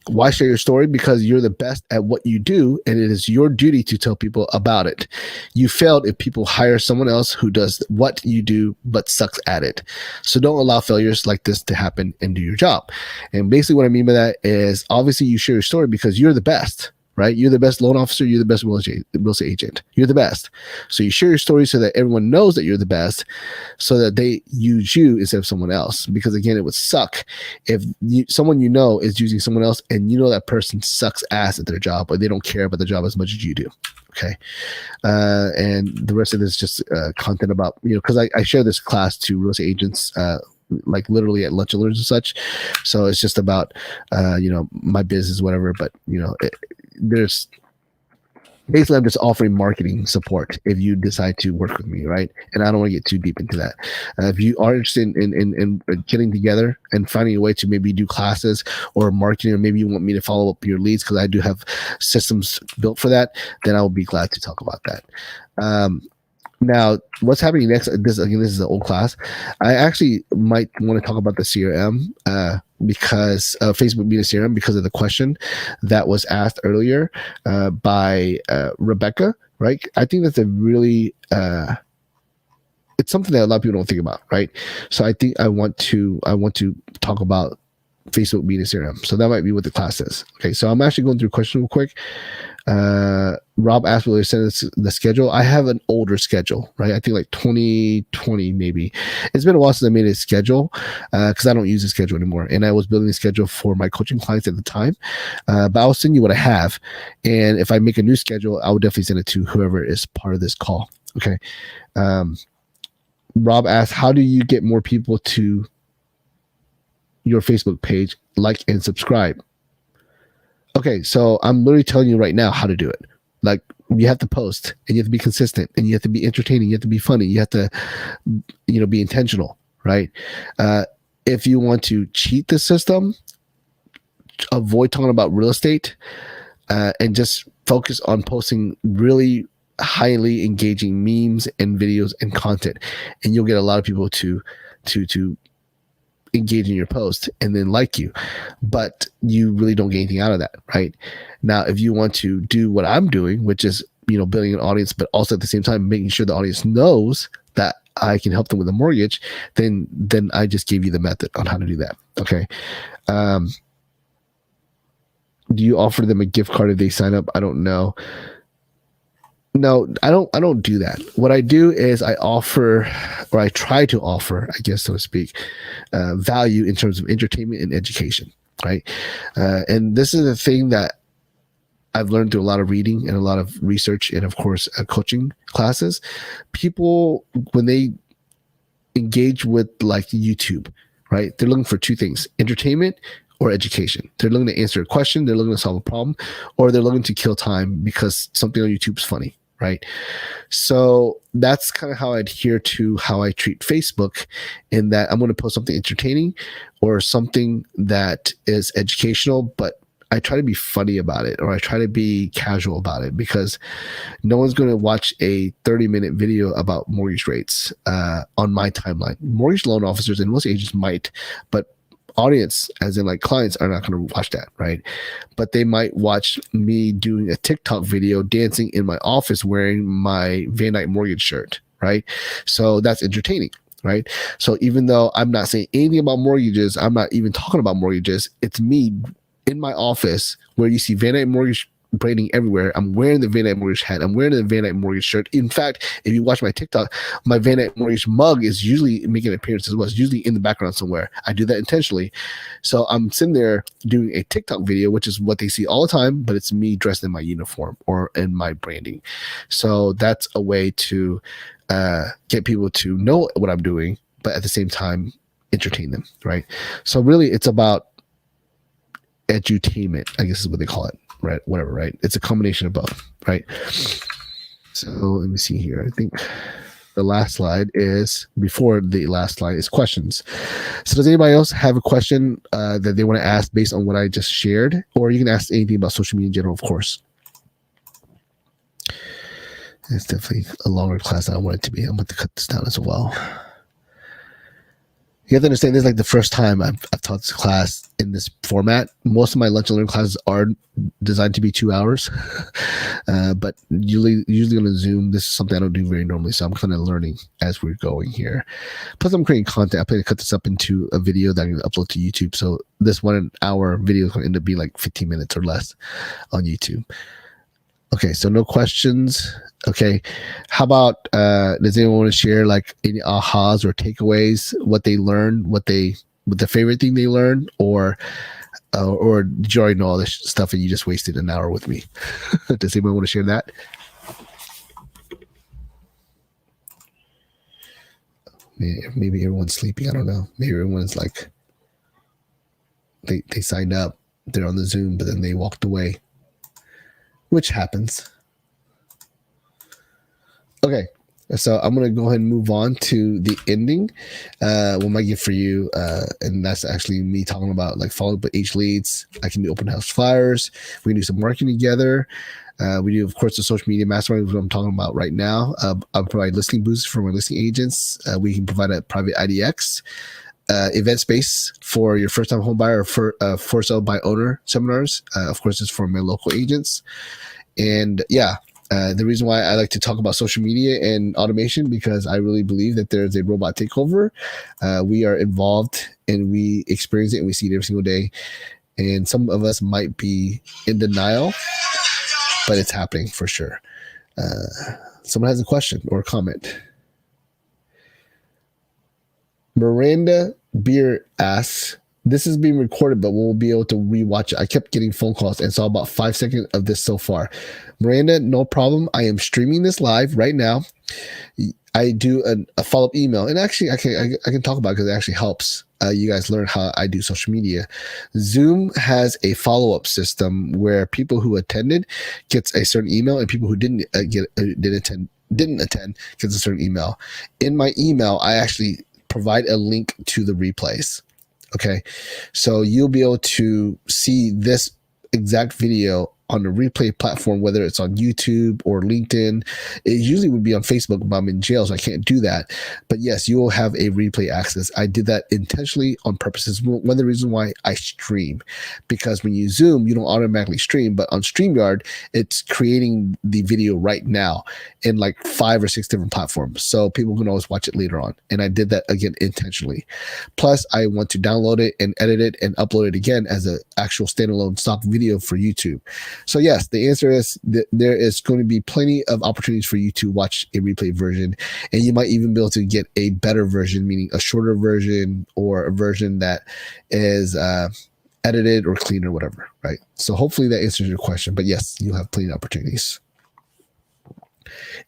Why share your story? Because you're the best at what you do, and it is your duty to tell people about it. You failed if people hire someone else who does what you do but sucks at it. So don't allow failures like this to happen and do your job. And basically what I mean by that is obviously you share your story because you're the best. Right? You're the best loan officer. You're the best real estate agent. You're the best. So you share your story so that everyone knows that you're the best, so that they use you instead of someone else. Because again, it would suck if someone is using someone else and that person sucks ass at their job, or they don't care about the job as much as you do. Okay. And the rest of this is just content about, because I share this class to real estate agents, like literally at lunch and learns and such. So it's just about, my business, whatever. But, there's basically, I'm just offering marketing support if you decide to work with me, right? And I don't want to get too deep into that. If you are interested in getting together and finding a way to maybe do classes or marketing, or maybe you want me to follow up your leads because I do have systems built for that, then I will be glad to talk about that. Now, what's happening next? This is an old class. I actually might want to talk about the CRM because Facebook being a CRM, because of the question that was asked earlier by Rebecca. Right? I think that's a really it's something that a lot of people don't think about. Right? So I think I want to talk about Facebook being a CRM. So that might be what the class is. Okay, so I'm actually going through questions real quick. Rob asked will they send us the schedule. I have an older schedule, right? I think like 2020 maybe. It's been a while since I made a schedule because I don't use the schedule anymore. And I was building a schedule for my coaching clients at the time. But I'll send you what I have. And if I make a new schedule, I will definitely send it to whoever is part of this call. Okay. Rob asked, how do you get more people to your Facebook page, like and subscribe? Okay, so I'm literally telling you right now how to do it. Like, you have to post, and you have to be consistent, and you have to be entertaining, you have to be funny, you have to, be intentional, right? If you want to cheat the system, avoid talking about real estate, and just focus on posting really highly engaging memes and videos and content, and you'll get a lot of people to engage in your post and then like you, but you really don't get anything out of that, right? Now, if you want to do what I'm doing, which is, building an audience, but also at the same time making sure the audience knows that I can help them with a mortgage, then I just gave you the method on how to do that. Okay. Do you offer them a gift card if they sign up? I don't know. No, I don't do that. What I do is I offer, or I try to offer, I guess, so to speak, value in terms of entertainment and education, right? And this is a thing that I've learned through a lot of reading and a lot of research and, of course, coaching classes. People, when they engage with like YouTube, right, they're looking for two things: entertainment or education. They're looking to answer a question, they're looking to solve a problem, or they're looking to kill time because something on YouTube is funny. Right. So that's kind of how I adhere to how I treat Facebook, in that I'm going to post something entertaining or something that is educational, but I try to be funny about it, or I try to be casual about it, because no one's going to watch a 30-minute video about mortgage rates on my timeline. Mortgage loan officers and most agents might, but audience, as in like clients, are not going to watch that, right? But they might watch me doing a TikTok video dancing in my office wearing my Van Dyke mortgage shirt, right? So that's entertaining, right? So even though I'm not saying anything about mortgages, I'm not even talking about mortgages, it's me in my office where you see Van Dyke mortgage braiding everywhere. I'm wearing the Van Dyke mortgage hat. I'm wearing the Van Dyke mortgage shirt. In fact, if you watch my TikTok, my Van Dyke mortgage mug is usually making an appearance as well. It's usually in the background somewhere. I do that intentionally. So I'm sitting there doing a TikTok video, which is what they see all the time, but it's me dressed in my uniform or in my branding. So that's a way to get people to know what I'm doing, but at the same time, entertain them, right? So really, it's about edutainment, I guess is what they call it, right? Whatever, right? It's a combination of both, right? So let me see here. I think the last slide is, before the last slide is questions. So does anybody else have a question that they want to ask based on what I just shared? Or you can ask anything about social media in general, of course. It's definitely a longer class than I want it to be. I'm going to cut this down as well. You have to understand, this is like the first time I've taught this class in this format. Most of my lunch and learn classes are designed to be 2 hours, but usually on a Zoom, this is something I don't do very normally. So I'm kind of learning as we're going here. Plus, I'm creating content. I plan to cut this up into a video that I'm going to upload to YouTube. So this 1 hour video is going to end up being like 15 minutes or less on YouTube. Okay, so no questions. Okay, how about does anyone want to share like any ahas or takeaways, what they learned, what the favorite thing they learned, or did you already know all this stuff and you just wasted an hour with me? Does anyone want to share that? Maybe everyone's sleeping. I don't know. Maybe everyone's like they signed up, they're on the Zoom, but then they walked away, which happens. Okay, so I'm going to go ahead and move on to the ending. What my gift for you, and that's actually me talking about like follow up with H leads. I can do open house flyers. We can do some marketing together. We do, of course, the social media mastermind, what I'm talking about right now. I'll provide listing boosts for my listing agents. We can provide a private IDX. Event space for your first time home buyer or for sale by owner seminars. Of course, it's for my local agents. And yeah, the reason why I like to talk about social media and automation, because I really believe that there's a robot takeover. We are involved and we experience it and we see it every single day. And some of us might be in denial, but it's happening for sure. Someone has a question or a comment. Miranda Beer asks, this is being recorded, but we'll be able to rewatch it. I kept getting phone calls and saw about 5 seconds of this so far. Miranda, no problem. I am streaming this live right now. I do a follow-up email, and actually I can talk about it because it actually helps you guys learn how I do social media. Zoom has a follow-up system where people who attended gets a certain email, and people who didn't attend gets a certain email. In my email, I actually provide a link to the replays. Okay, so you'll be able to see this exact video on the replay platform, whether it's on YouTube or LinkedIn. It usually would be on Facebook, but I'm in jail, so I can't do that. But yes, you will have a replay access. I did that intentionally on purpose. It's one of the reasons why I stream, because when you Zoom, you don't automatically stream, but on StreamYard, it's creating the video right now in like 5 or 6 different platforms. So people can always watch it later on. And I did that again intentionally. Plus, I want to download it and edit it and upload it again as an actual standalone stock video for YouTube. So yes, the answer is that there is going to be plenty of opportunities for you to watch a replay version, and you might even be able to get a better version, meaning a shorter version or a version that is edited or clean or whatever, right? So hopefully that answers your question, but yes, you'll have plenty of opportunities.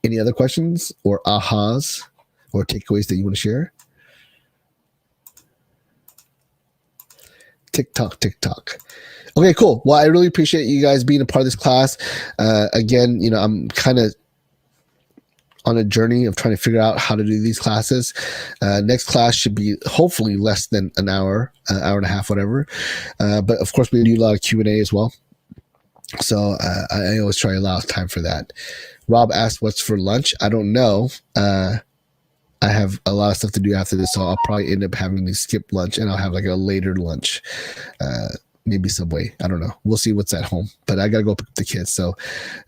Any other questions or ahas or takeaways that you want to share? TikTok. Okay, cool. Well, I really appreciate you guys being a part of this class. Again, I'm kind of on a journey of trying to figure out how to do these classes. Next class should be hopefully less than an hour, hour and a half, whatever. But of course, we do a lot of Q&A as well. So I always try to allow time for that. Rob asked, what's for lunch? I don't know. I have a lot of stuff to do after this, so I'll probably end up having to skip lunch, and I'll have like a later lunch. Maybe Subway. I don't know. We'll see what's at home. But I got to go pick up the kids. So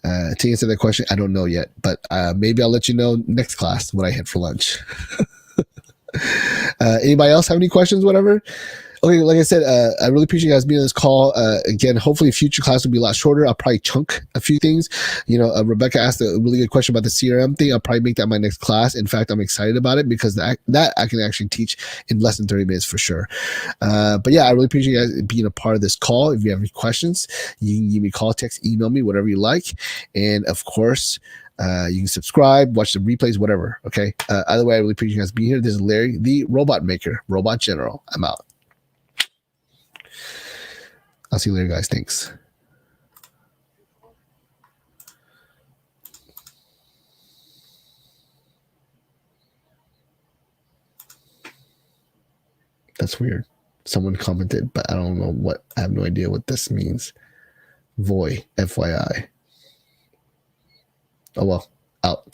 to answer that question, I don't know yet. But maybe I'll let you know next class what I had for lunch. Anybody else have any questions, whatever? Okay, like I said, I really appreciate you guys being on this call. Again, hopefully future class will be a lot shorter. I'll probably chunk a few things. Rebecca asked a really good question about the CRM thing. I'll probably make that my next class. In fact, I'm excited about it because that I can actually teach in less than 30 minutes for sure. But yeah, I really appreciate you guys being a part of this call. If you have any questions, you can give me a call, text, email me, whatever you like. And of course, you can subscribe, watch the replays, whatever. Okay. Either way, I really appreciate you guys being here. This is Larry, the Robot Maker, Robot General. I'm out. I'll see you later, guys. Thanks. That's weird. Someone commented, but I don't know what. I have no idea what this means. Voy, FYI. Oh well, out.